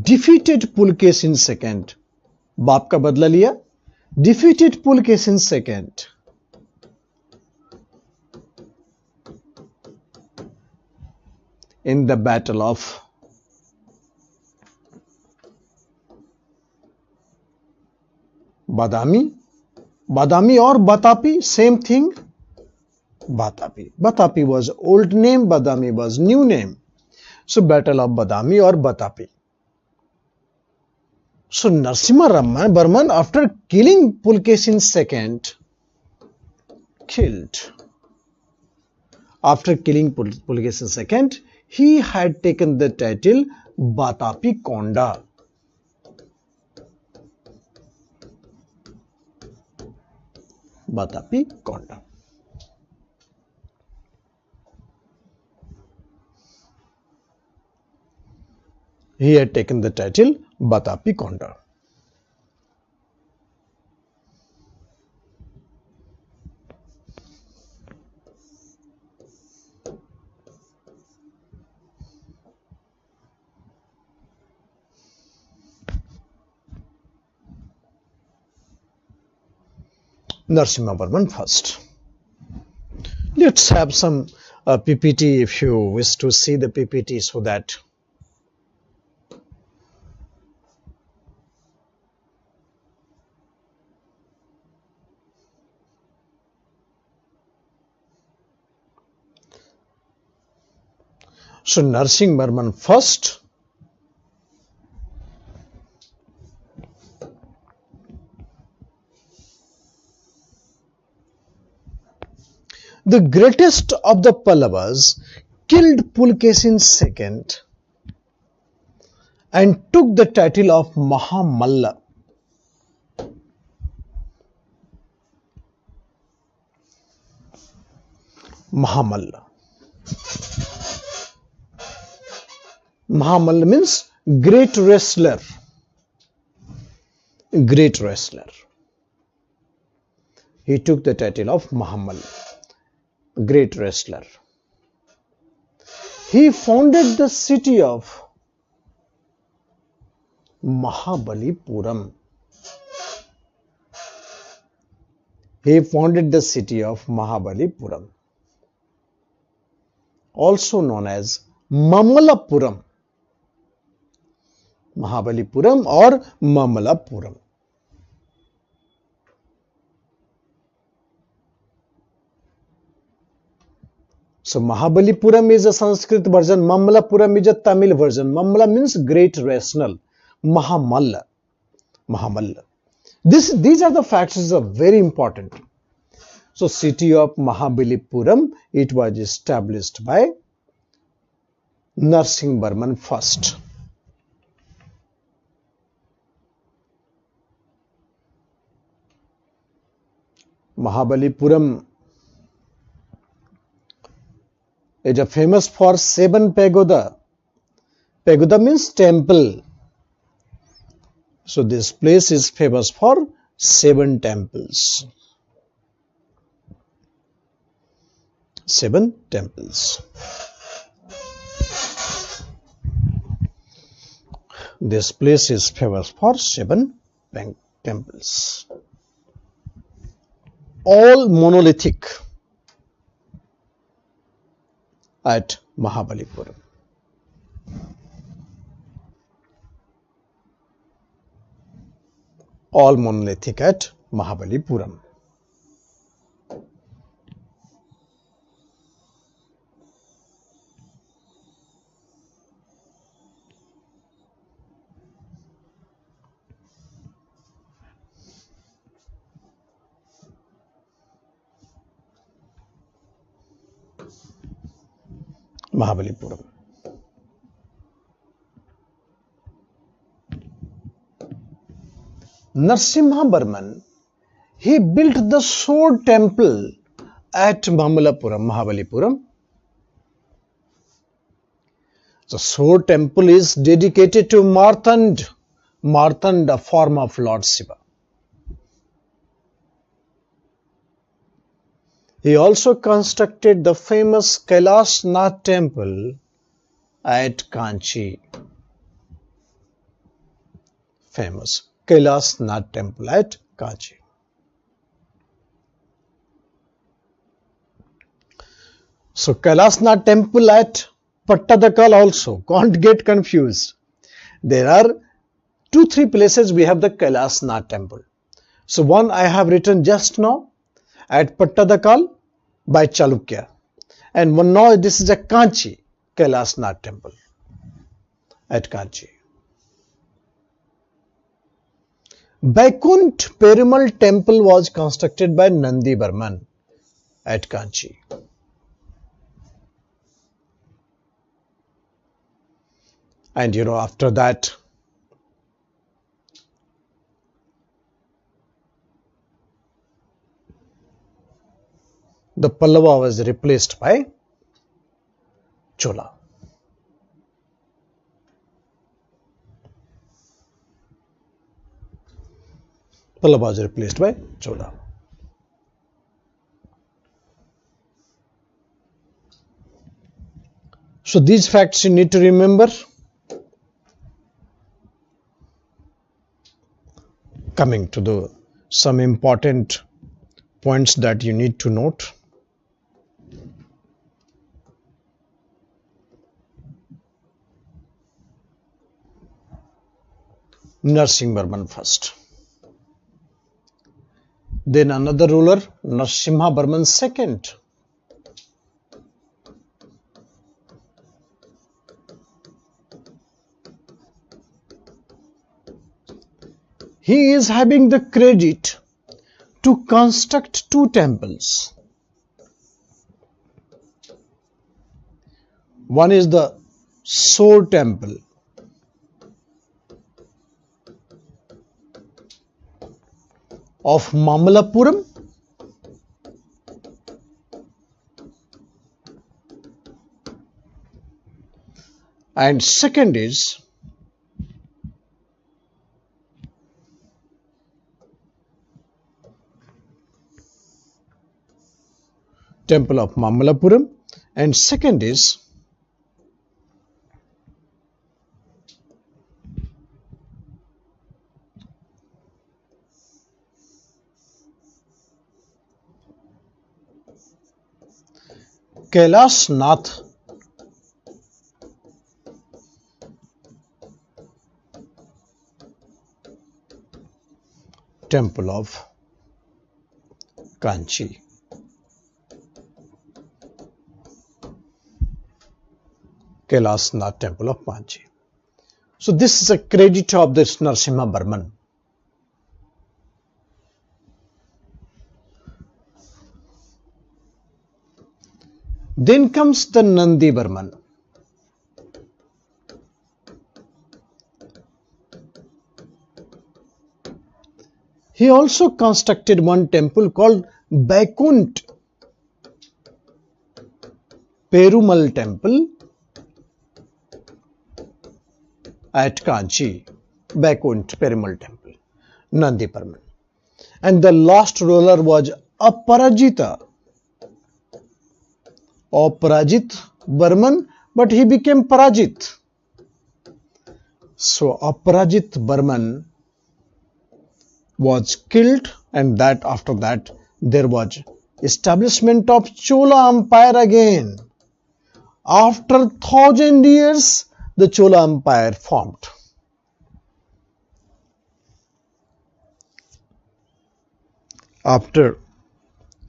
defeated Pulkesin II. बाप का बदला लिया. Defeated Pulkesin II. In the battle of Badami. Badami or Batapi, same thing. Batapi. Batapi was old name, Badami was new name. So battle of Badami or Batapi. So Narasimhavarman, after killing Pulkesin II, after killing Pulkesin II, he had taken the title Batapi Konda. Batapi Konda. He had taken the title Batapi Konda. Narasimhavarman first. Let's have some PPT if you wish to see the PPT so that so Narasimhavarman first, the greatest of the Pallavas, killed Pulkesin II and took the title of Mahamalla. Mahamalla. Mahamalla means great wrestler. Great wrestler. He took the title of Mahamalla. Great wrestler. He founded the city of Mahabalipuram. He founded the city of Mahabalipuram, also known as Mamalapuram. Mahabalipuram or Mamalapuram. So Mahabalipuram is a Sanskrit version, Mamalapuram is a Tamil version. Mamala means great rational. Mahamalla. Mahamalla. These are the facts which are very important. So city of Mahabalipuram, it was established by Narasimhavarman first. Mahabalipuram is famous for 7 pagoda. Pagoda means temple. So this place is famous for 7 temples. 7 temples. This place is famous for 7 temples. All monolithic at Mahabalipuram. All monolithic at Mahabalipuram. Mahabalipuram. Narasimha Barman, he built the sword temple at Mamallapuram, Mahabalipuram. The sword temple is dedicated to Martand, a form of Lord Shiva. He also constructed the famous Kailash Nath temple at Kanchi. Famous Kailash Nath temple at Kanchi. So Kailash Nath temple at Pattadakal also, can't get confused. There are 2-3 places we have the Kailash Nath temple. So one I have written just now at Pattadakal by Chalukya, and one now this is a Kanchi Kailash Nath temple at Kanchi. Vaikunt Perumal temple was constructed by Nandi Barman at Kanchi. And after that, the Pallava was replaced by Chola. Pallava was replaced by Chola. So these facts you need to remember. Coming to some important points that you need to note. Narasimha Barman first. Then another ruler, Narasimha Barman second. He is having the credit to construct 2 temples. One is the sword temple of Mamallapuram, and second is temple of Mamallapuram, and second is Kailash Nath temple of Kanchi. Kailash Nath temple of Kanchi. So this is a credit of this Narasimha Barman. Then comes the Nandi Barman. He also constructed one temple called Vaikunt Perumal temple at Kanchi. Vaikunt Perumal temple, Nandi Barman. And the last ruler was Aparajita Barman, but he became Parajit. So Aparajit Barman was killed, and after that there was establishment of Chola Empire again. After 1,000 years, the Chola Empire formed. After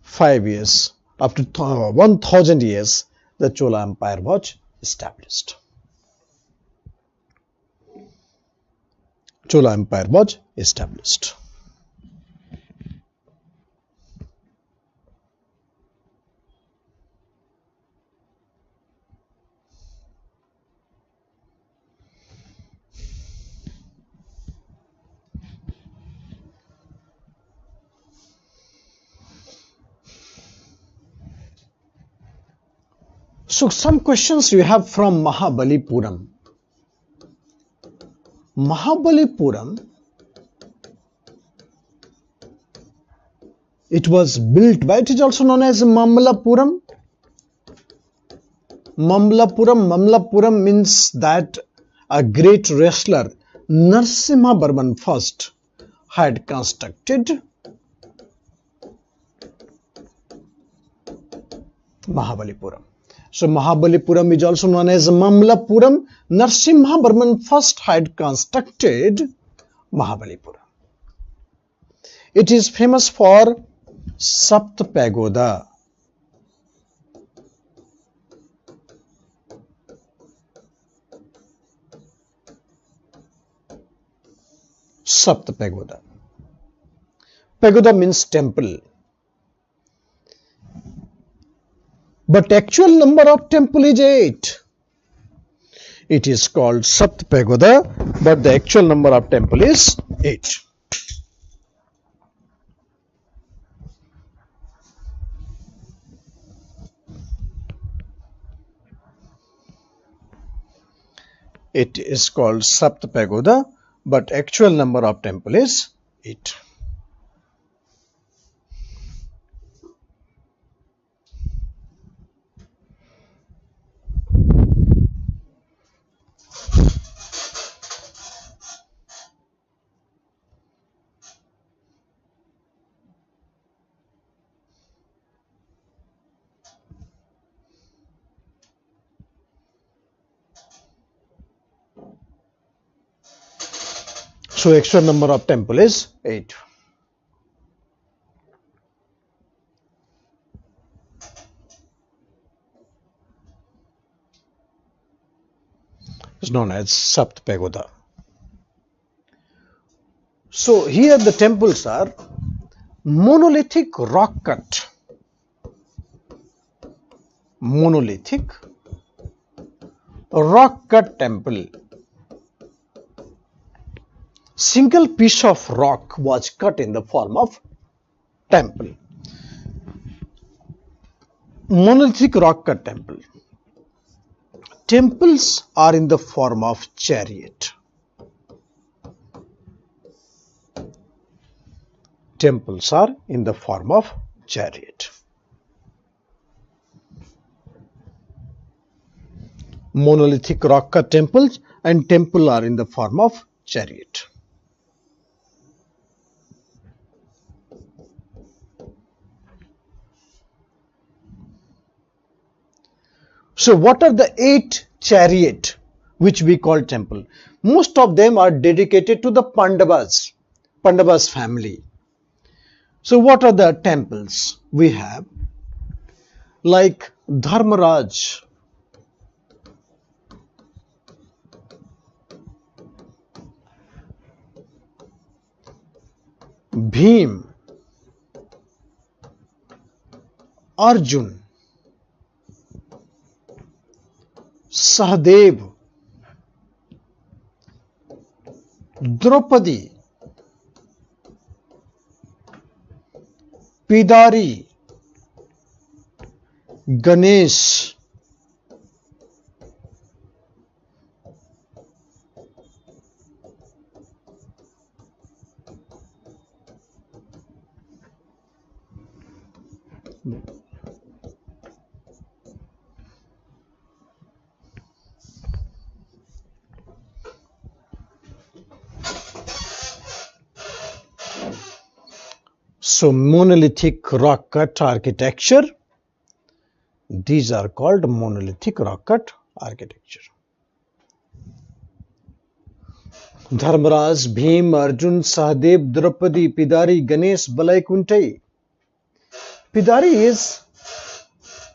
5 years, after 1,000 years, the Chola Empire was established. Chola Empire was established. So some questions you have from Mahabalipuram. Mahabalipuram, it was built by, it is also known as Mamlapuram. Mamlapuram means that a great wrestler Narasimha Burman first had constructed Mahabalipuram. So Mahabalipuram is also known as Mamlapuram. Narasimha Burman first had constructed Mahabalipuram. It is famous for Sapt Pagoda. Sapt Pagoda. Pagoda means temple. But actual number of temple is 8. It is called Sapt Pagoda, but the actual number of temple is 8. It is called Sapt Pagoda, but actual number of temple is 8. So actual number of temple is 8. It's known as Sapt Pagoda. So here the temples are monolithic rock cut. Monolithic rock cut temple. Single piece of rock was cut in the form of temple. Monolithic rock cut temple. Temples are in the form of chariot. Temples are in the form of chariot. Monolithic rock cut temples and temple are in the form of chariot. So what are the 8 chariot which we call temple? Most of them are dedicated to the Pandavas family. So what are the temples we have? Like Dharmaraj, Bhim, Arjun, Sahadev, Draupadi, Pidari, Ganesh, so monolithic rock cut architecture. These are called monolithic rock cut architecture. Dharmaraj, Bhim, Arjun, Sahadev, Draupadi, Pidari, Ganesh, Balaikuntai. Pidari is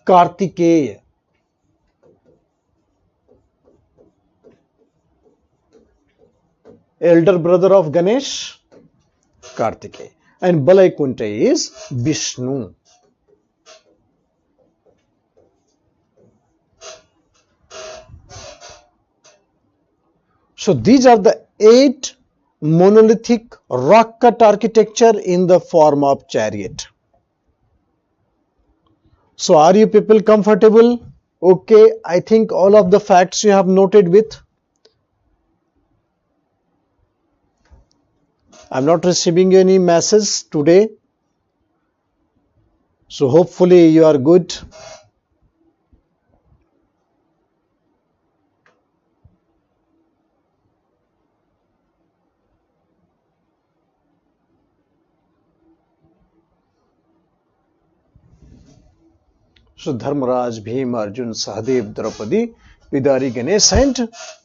Kartikeya. Elder brother of Ganesh, Kartikeya. And Balaikuntai is Vishnu. So these are the 8 monolithic rock cut architecture in the form of chariot. So are you people comfortable Okay, I think all of the facts you have noted with. I'm not receiving any message today. So hopefully you are good. So Dharmaraj, Bhim, Arjun, Sahadev, Draupadi, Vidari, Ganesh and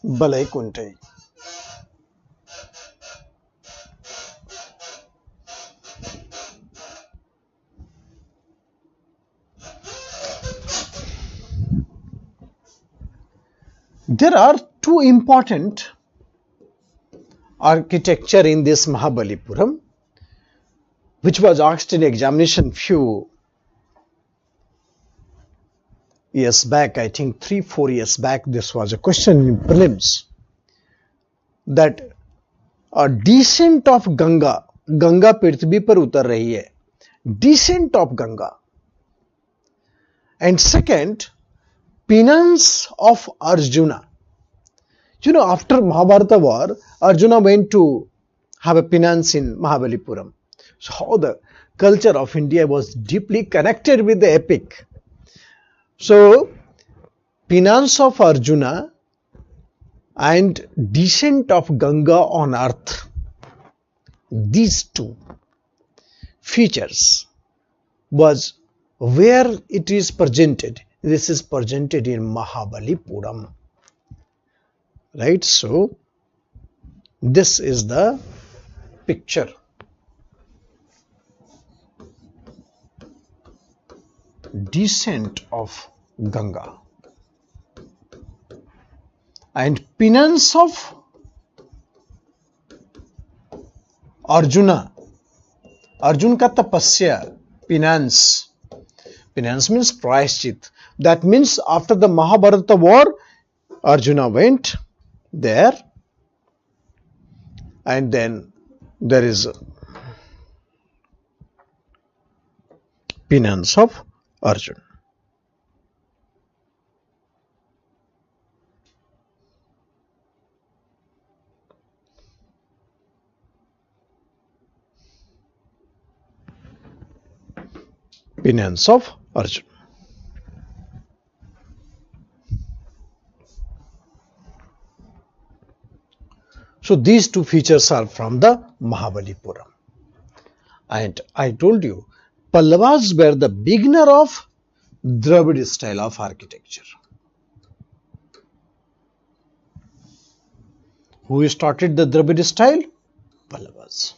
Balai Kuntai. There are two important architecture in this Mahabalipuram, which was asked in examination few years back. I think 3-4 years back, this was a question in prelims, that a descent of Ganga, Ganga पृथ्वी पर उतर रही है, descent of Ganga, and second, penance of Arjuna. You know, after Mahabharata war, Arjuna went to have a penance in Mahabalipuram. So how the culture of India was deeply connected with the epic. So penance of Arjuna and descent of Ganga on earth, these two features was where it is presented. This is presented in Mahabalipuram. Right, so this is the picture. Descent of Ganga and penance of Arjuna. Arjun ka tapasya, penance. Penance means prayashchit. That means after the Mahabharata war, Arjuna went there, and then there is penance of Arjuna. Penance of Arjuna. So these two features are from the Mahabalipuram. And I told you, Pallavas were the beginner of Dravid style of architecture. Who started the Dravid style? Pallavas.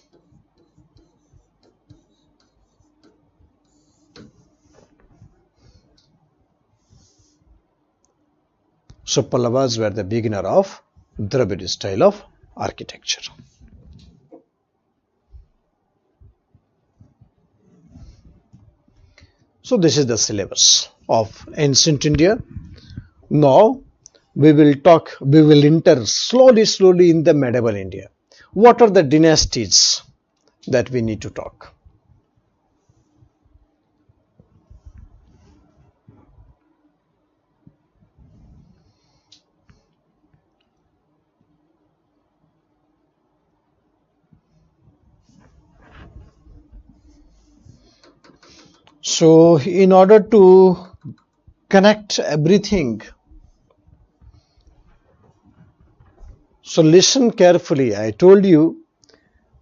So Pallavas were the beginner of Dravid style of architecture. So this is the syllabus of ancient India. Now we will enter slowly in the medieval India. What are the dynasties that we need to talk? So in order to connect everything, so listen carefully. I told you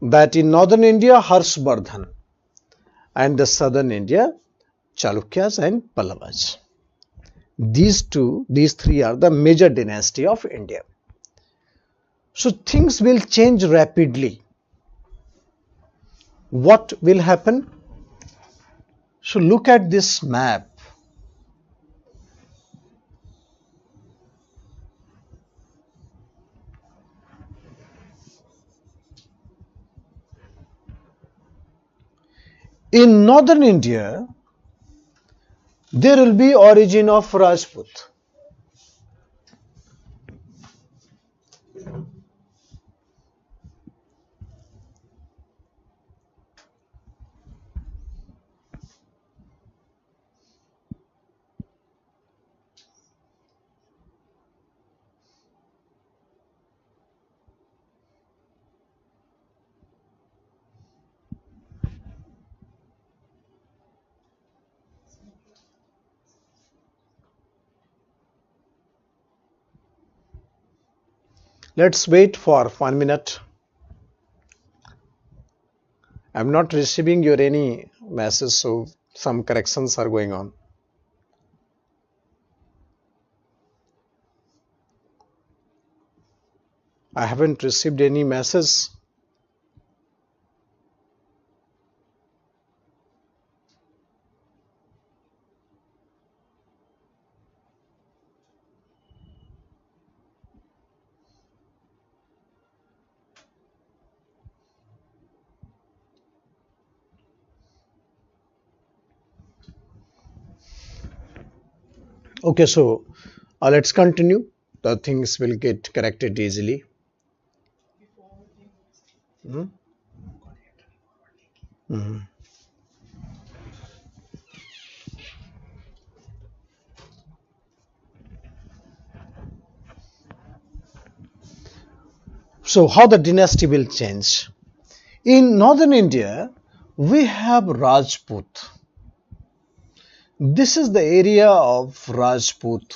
that in northern India, Harshvardhan, and the southern India, Chalukyas and Pallavas. These three are the major dynasty of India. So things will change rapidly. What will happen? So look at this map. In northern India, there will be origin of Rajput. Let's wait for 1 minute. I'm not receiving your any message, so some corrections are going on. I haven't received any message. Okay, so let's continue. The things will get corrected easily. Mhm. Mhm. So how the dynasty will change? In northern India, we have Rajput. This is the area of Rajput.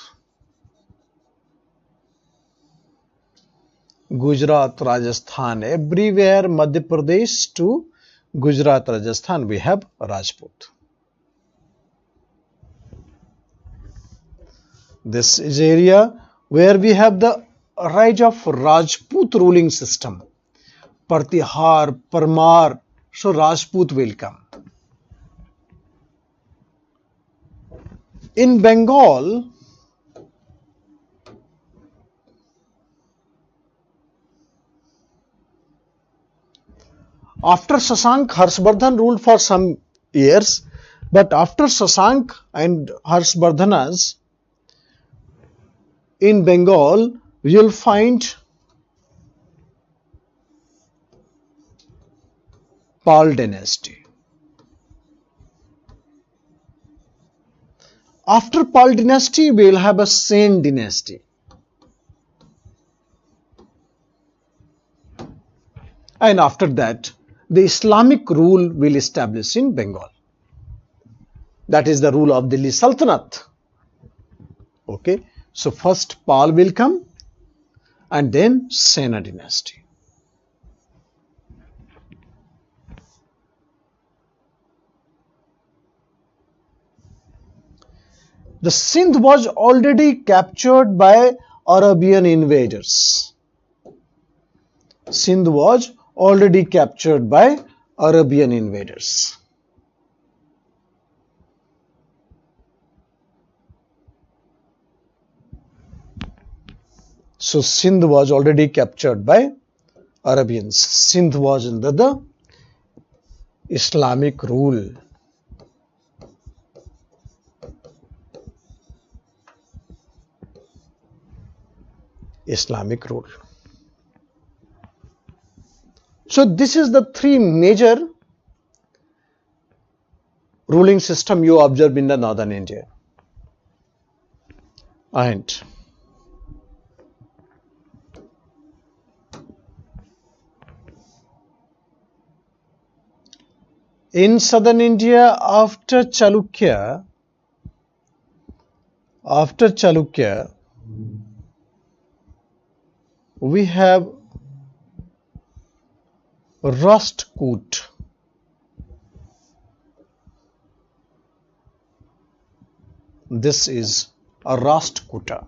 Gujarat, Rajasthan, everywhere Madhya Pradesh to Gujarat, Rajasthan, we have Rajput. This is area where we have the rise of Rajput ruling system. Pratihar, Parmar, so Rajput will come. In Bengal, after Sasank, Harshvardhan ruled for some years, but after Sasank and Harshvardhanas, in Bengal, you'll find Pal dynasty. After Pal dynasty, we will have a Sen dynasty. And after that, the Islamic rule will establish in Bengal. That is the rule of Delhi Sultanate. Okay, so first Pal will come and then Sena dynasty. The Sindh was already captured by Arabian invaders. Sindh was already captured by Arabian invaders. So Sindh was already captured by Arabians. Sindh was under the Islamic rule. Islamic rule. So this is the three major ruling system you observe in the northern India. And in southern India, after Chalukya, we have Rashtkut. This is a Rashtrakuta.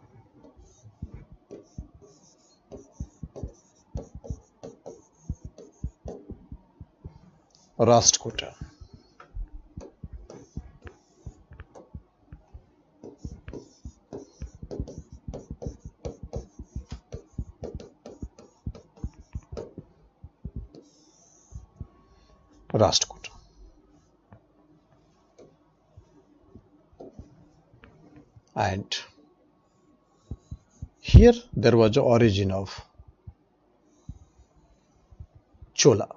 Rashtrakuta. Rashtrakuta. And here there was the origin of Chola.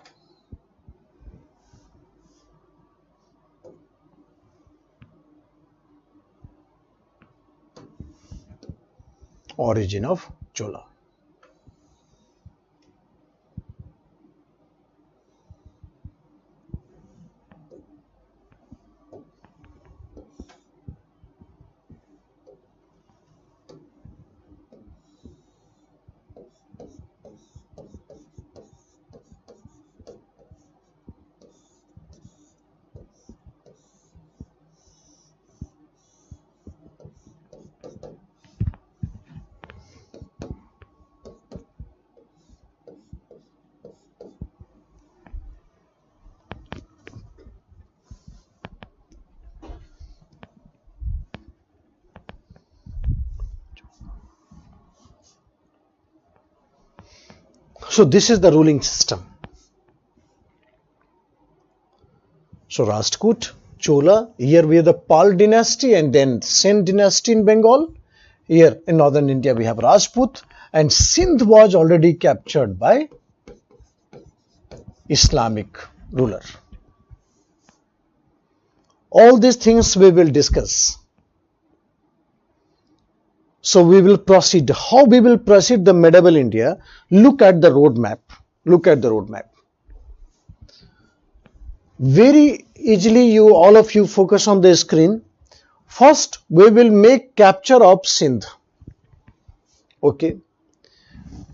Origin of Chola. So this is the ruling system. So Rashtrakut, Chola, here we have the Pal dynasty and then Sen dynasty in Bengal. Here in northern India we have Rajput, and Sindh was already captured by Islamic ruler. All these things we will discuss. So we will proceed. How we will proceed the medieval India? Look at the roadmap. Look at the roadmap. Very easily all of you focus on the screen. First we will make capture of Sindh. Okay.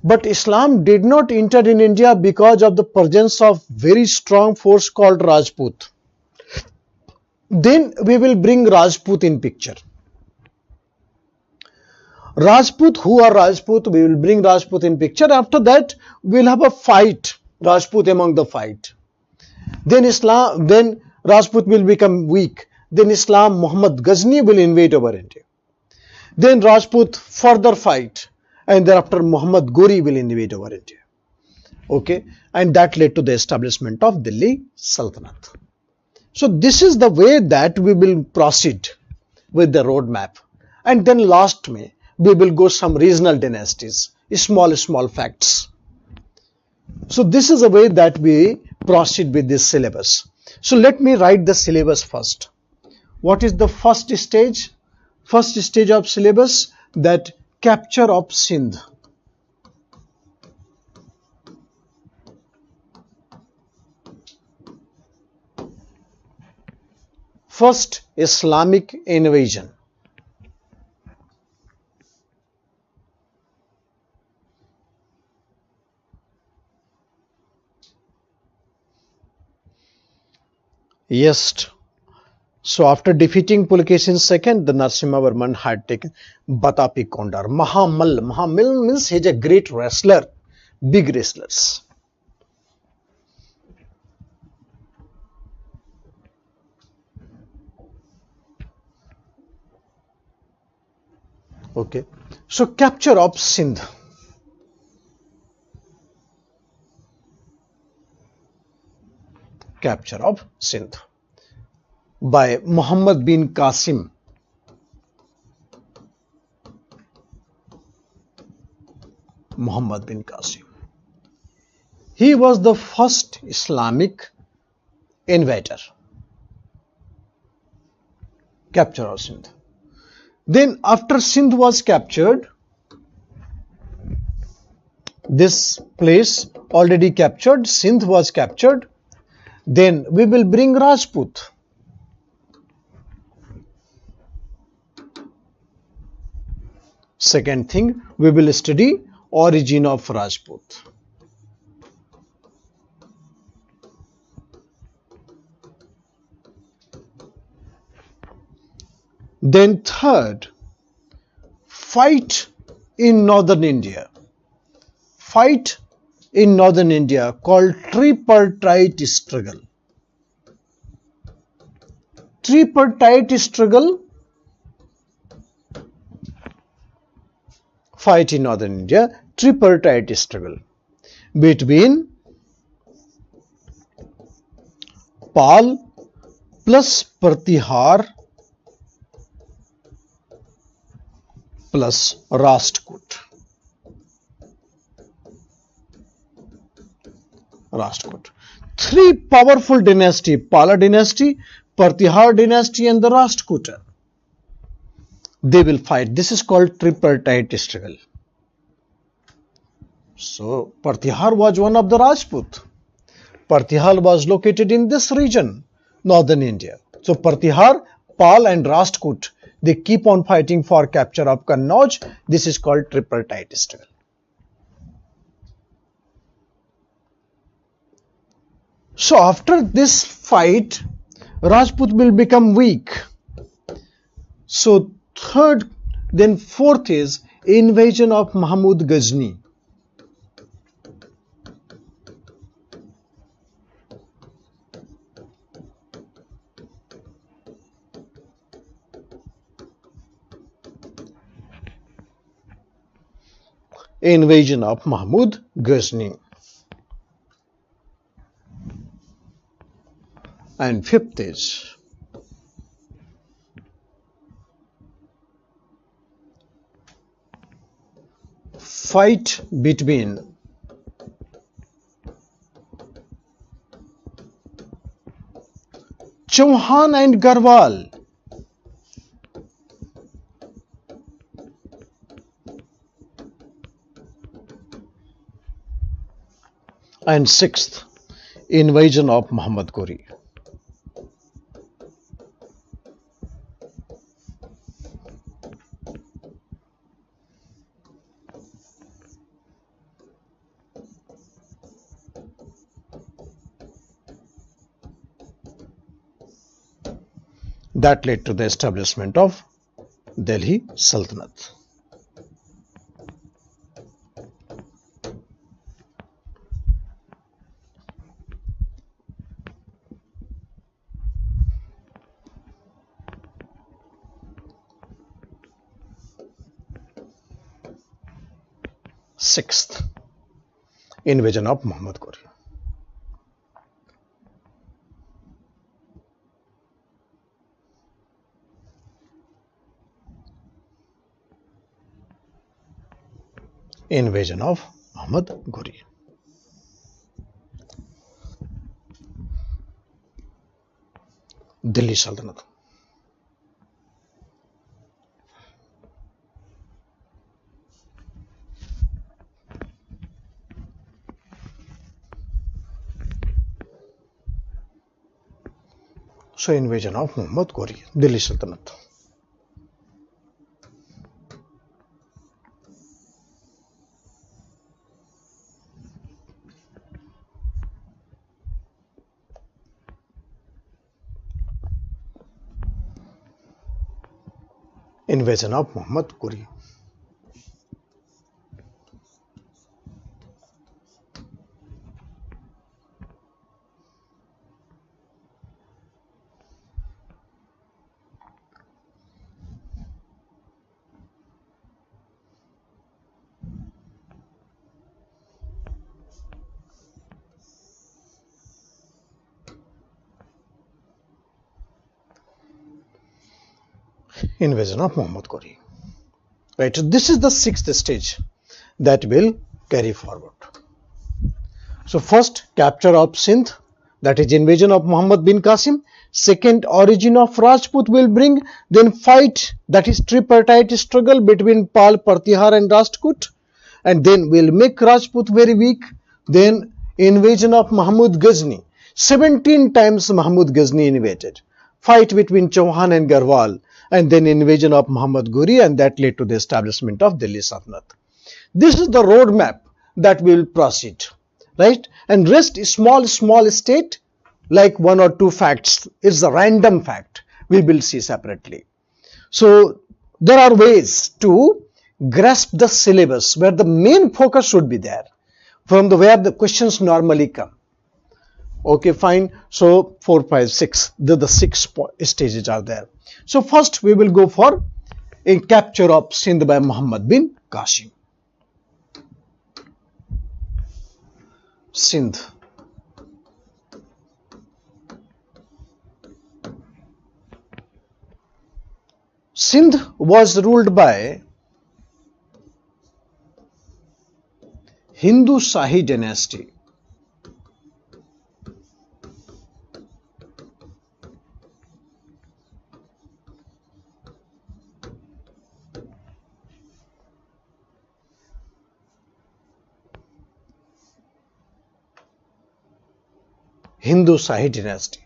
But Islam did not enter in India because of the presence of very strong force called Rajput. Then we will bring Rajput in picture. Rajput, who are Rajput, we will bring Rajput in picture. After that, we will have a fight, Rajput among the fight. Then Rajput will become weak. Then Muhammad Ghazni will invade over India. Then Rajput further fight, and thereafter Muhammad Ghori will invade over India. Okay, and that led to the establishment of Delhi Sultanate. So this is the way that we will proceed with the roadmap. And then last May, we will go some regional dynasties, small facts. So this is the way that we proceed with this syllabus. So let me write the syllabus first. What is the first stage? First stage of syllabus, that capture of Sindh. First, Islamic invasion. Yes. So after defeating Pulkesin II, the Narasimhavarman had taken Batapi Kondar. Mahamal means he is a great wrestler, big wrestlers. Okay. So capture of Sindh. Capture of Sindh by Muhammad bin Qasim. Muhammad bin Qasim. He was the first Islamic invader. Capture of Sindh. Then after Sindh was captured, this place already captured, Sindh was captured, then we will bring Rajput. Second thing, we will study origin of Rajput. Then third, fight in northern India. Fight in northern India called tripartite struggle. Tripartite struggle. Fight in northern India, tripartite struggle between Pal plus Pratihar plus Rashtrakut. Three powerful dynasty, Pala dynasty, Pratihar dynasty and the Rashtrakuta. They will fight. This is called tripartite struggle. So Pratihar was one of the Rajput. Pratihar was located in this region, northern India. So Pratihar, Pal and Rashtrakut, they keep on fighting for capture of Kannauj. This is called tripartite struggle. So after this fight, Rajput will become weak. So third, then fourth is invasion of Mahmud Ghazni. Invasion of Mahmud Ghazni. And fifth is fight between Chauhan and Garhwal. And sixth, invasion of Muhammad Ghori. That led to the establishment of Delhi Sultanate. Sixth, invasion of Muhammad Ghori. Invasion of Muhammad Ghori. Delhi Sultanate. So invasion of Muhammad Ghori, Delhi Sultanate. Invasion of Muhammad Ghori. Invasion of Muhammad Ghori. Right, so this is the sixth stage that will carry forward. So first, capture of Sindh, that is invasion of Muhammad bin Qasim. Second, origin of Rajput will bring. Then fight, that is tripartite struggle between Pal, Pratihar and Rajput. And then will make Rajput very weak. Then invasion of Mahmud Ghazni. 17 times Mahmud Ghazni invaded. Fight between Chauhan and Garhwal. And then invasion of Muhammad Ghori, and that led to the establishment of Delhi Sultanate. This is the roadmap that will proceed, right? And rest is small state, like one or two facts. It's a random fact. We will see separately. So there are ways to grasp the syllabus where the main focus should be there, from where the questions normally come. Okay, fine. So 4, 5, 6. The 6 stages are there. So first we will go for a capture of Sindh by Muhammad bin Qasim. Sindh. Sindh was ruled by Hindu Shahi dynasty. Hindu Shahi dynasty.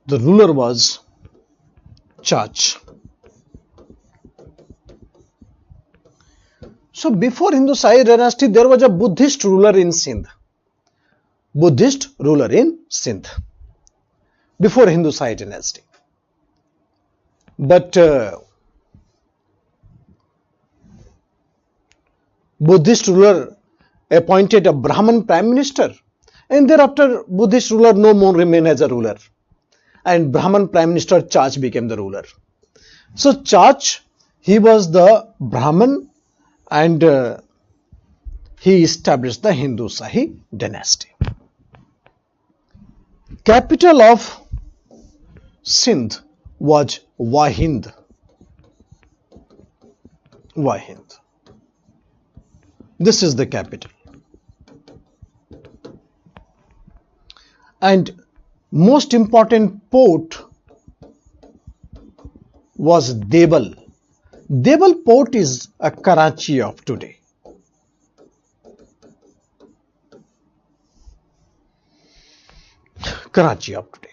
The ruler was Chach. So before Hindu Shahi dynasty, there was a Buddhist ruler in Sindh. Buddhist ruler in Sindh. Before Hindu Shahi dynasty. But Buddhist ruler appointed a Brahman prime minister, and thereafter Buddhist ruler no more remained as a ruler, and Brahman prime minister Chach became the ruler. So Chach, he was the Brahman, and he established the Hindu Shahi dynasty. Capital of Sindh was Wahind. Wahind. This is the capital. And most important port was Debal. Debal port is a Karachi of today. Karachi of today.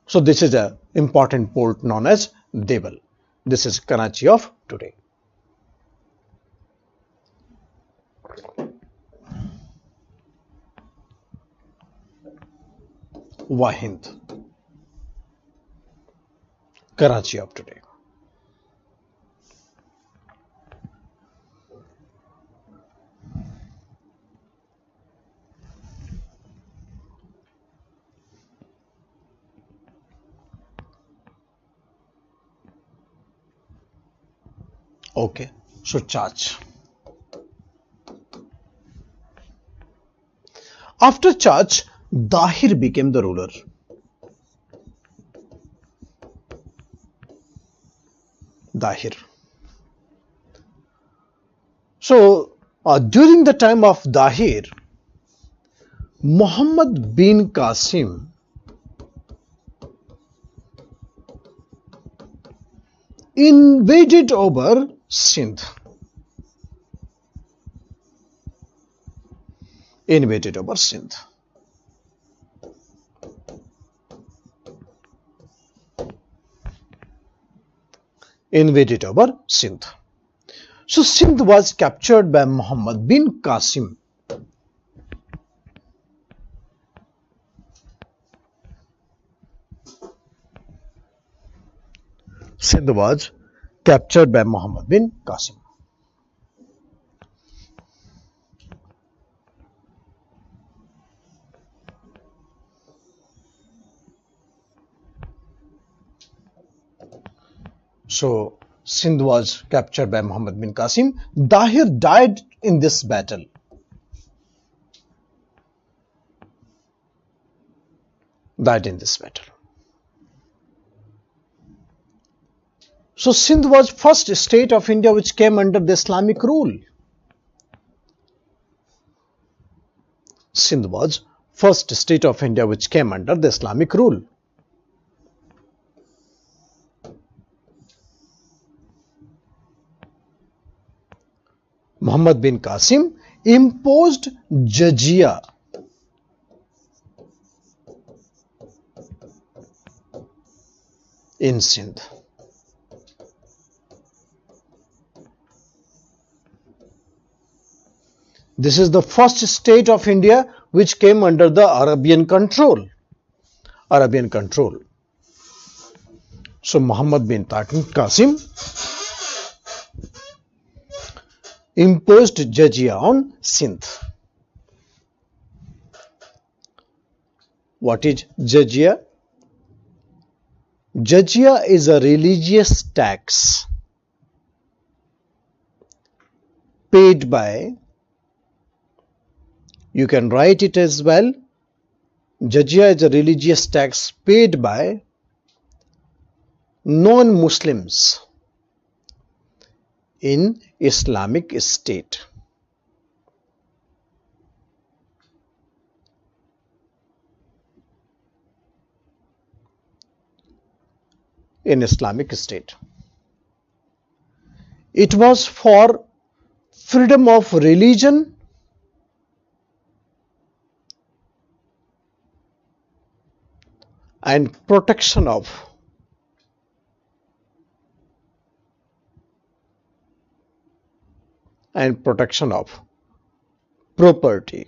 So this is an important port known as Debal. This is Karachi of today. Wahind. Karachi of today. Okay, so Chach. After Chach, Dahir became the ruler. Dahir. So, during the time of Dahir, Muhammad bin Qasim invaded over Sindh. Invaded over Sindh. Invaded over Sindh. So Sindh was captured by Muhammad bin Qasim. Sindh was captured by Muhammad bin Qasim. So Sindh was captured by Muhammad bin Qasim. Dahir died in this battle. Died in this battle. So Sindh was first state of India which came under the Islamic rule. Sindh was first state of India which came under the Islamic rule. Muhammad bin Qasim imposed jizya in Sindh. This is the first state of India which came under the Arabian control. Arabian control. So Muhammad bin Qasim imposed jizya on Sindh. What is jizya? Jizya is a religious tax paid by, you can write it as well, jizya is a religious tax paid by non-Muslims in Islamic State. In Islamic State. It was for freedom of religion and protection of property.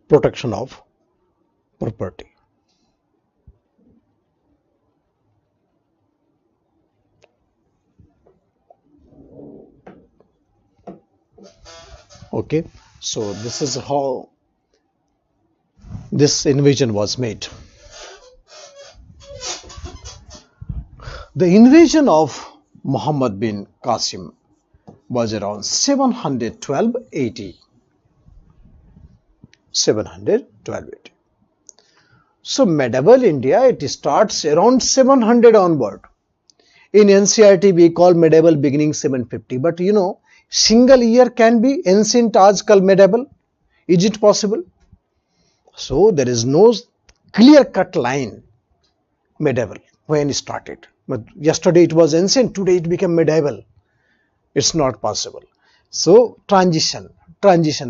Protection of property. Okay, so this is how this invasion was made. The invasion of Muhammad bin Qasim was around 712 AD. 712 AD. So medieval India, it starts around 700 onward. In NCERT we call medieval beginning 750, but you know, single year can be ancient as called medieval. Is it possible? So there is no clear cut line medieval when it started. But yesterday it was ancient, today it became medieval. It's not possible. So transition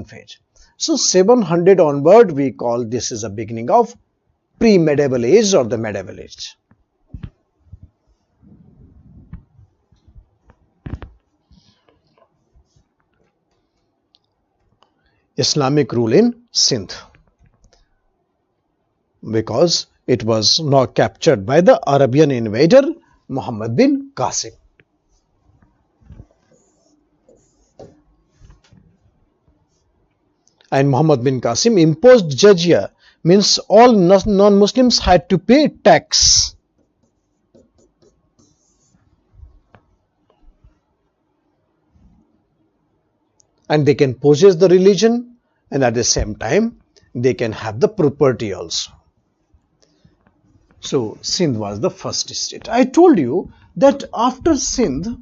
phase. So 700 onward we call this is a beginning of pre-medieval age or the medieval age. Islamic rule in Sindh, because it was now captured by the Arabian invader Muhammad bin Qasim. And Muhammad bin Qasim imposed jizya, means all non-Muslims had to pay tax. And they can possess the religion, and at the same time they can have the property also. So Sindh was the first state. I told you that after Sindh,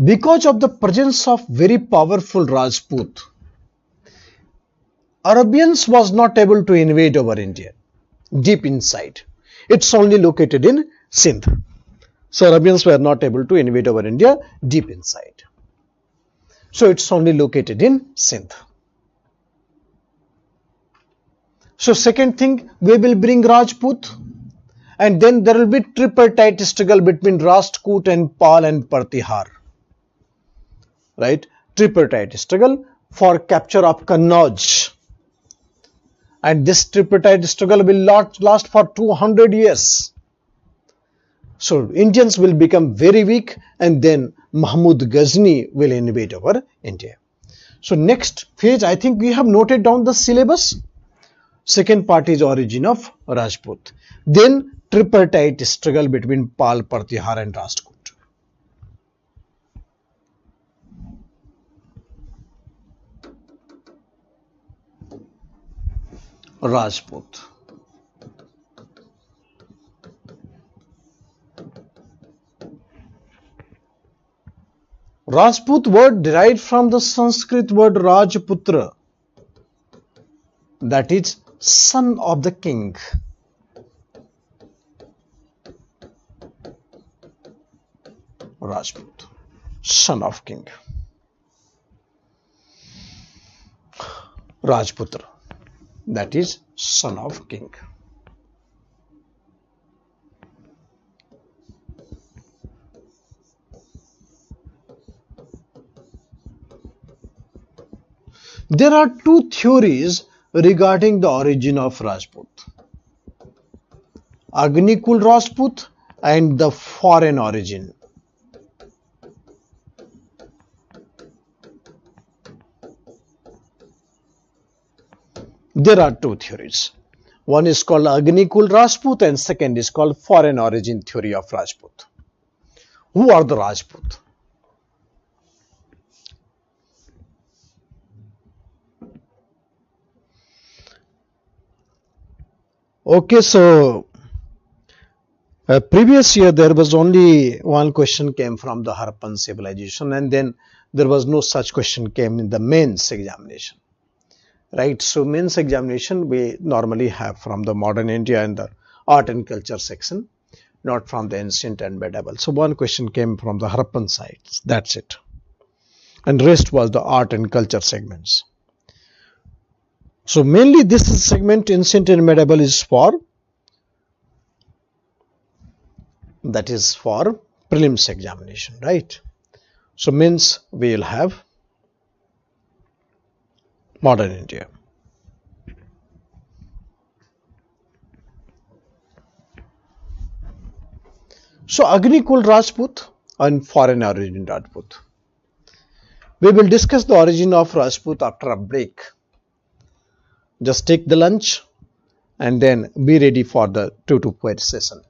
because of the presence of very powerful Rajput, Arabians was not able to invade over India deep inside. It's only located in Sindh. So Arabians were not able to invade over India deep inside. So it's only located in Sindh. So second thing, we will bring Rajput, and then there will be tripartite struggle between Rajput and Pal and Pratihar. Right? Tripartite struggle for capture of Kannauj. And this tripartite struggle will last for 200 years. So Indians will become very weak, and then Mahmud Ghazni will invade over India. So next phase, I think we have noted down the syllabus. Second part is origin of Rajput. Then tripartite struggle between Pal, Pratihar and Rajput. Rajput. Rajput word derived from the Sanskrit word Rajputra, that is son of the king. Rajput, son of king. Rajputra, that is son of king. There are two theories regarding the origin of Rajput. Agnikul Rajput and the foreign origin. There are two theories. One is called Agnikul Rajput and second is called foreign origin theory of Rajput. Who are the Rajput? Okay, so previous year there was only one question came from the Harappan civilization, and then there was no such question came in the mains examination. Right, so mains examination we normally have from the modern India and the art and culture section, not from the ancient and medieval. So one question came from the Harappan side, that's it. And rest was the art and culture segments. So mainly this segment, ancient and medieval, is for, that is for prelims examination, right? So means we will have modern India. So Agnikul Rajput and foreign origin Rajput. We will discuss the origin of Rajput after a break. Just take the lunch and then be ready for the 2 to 4 session.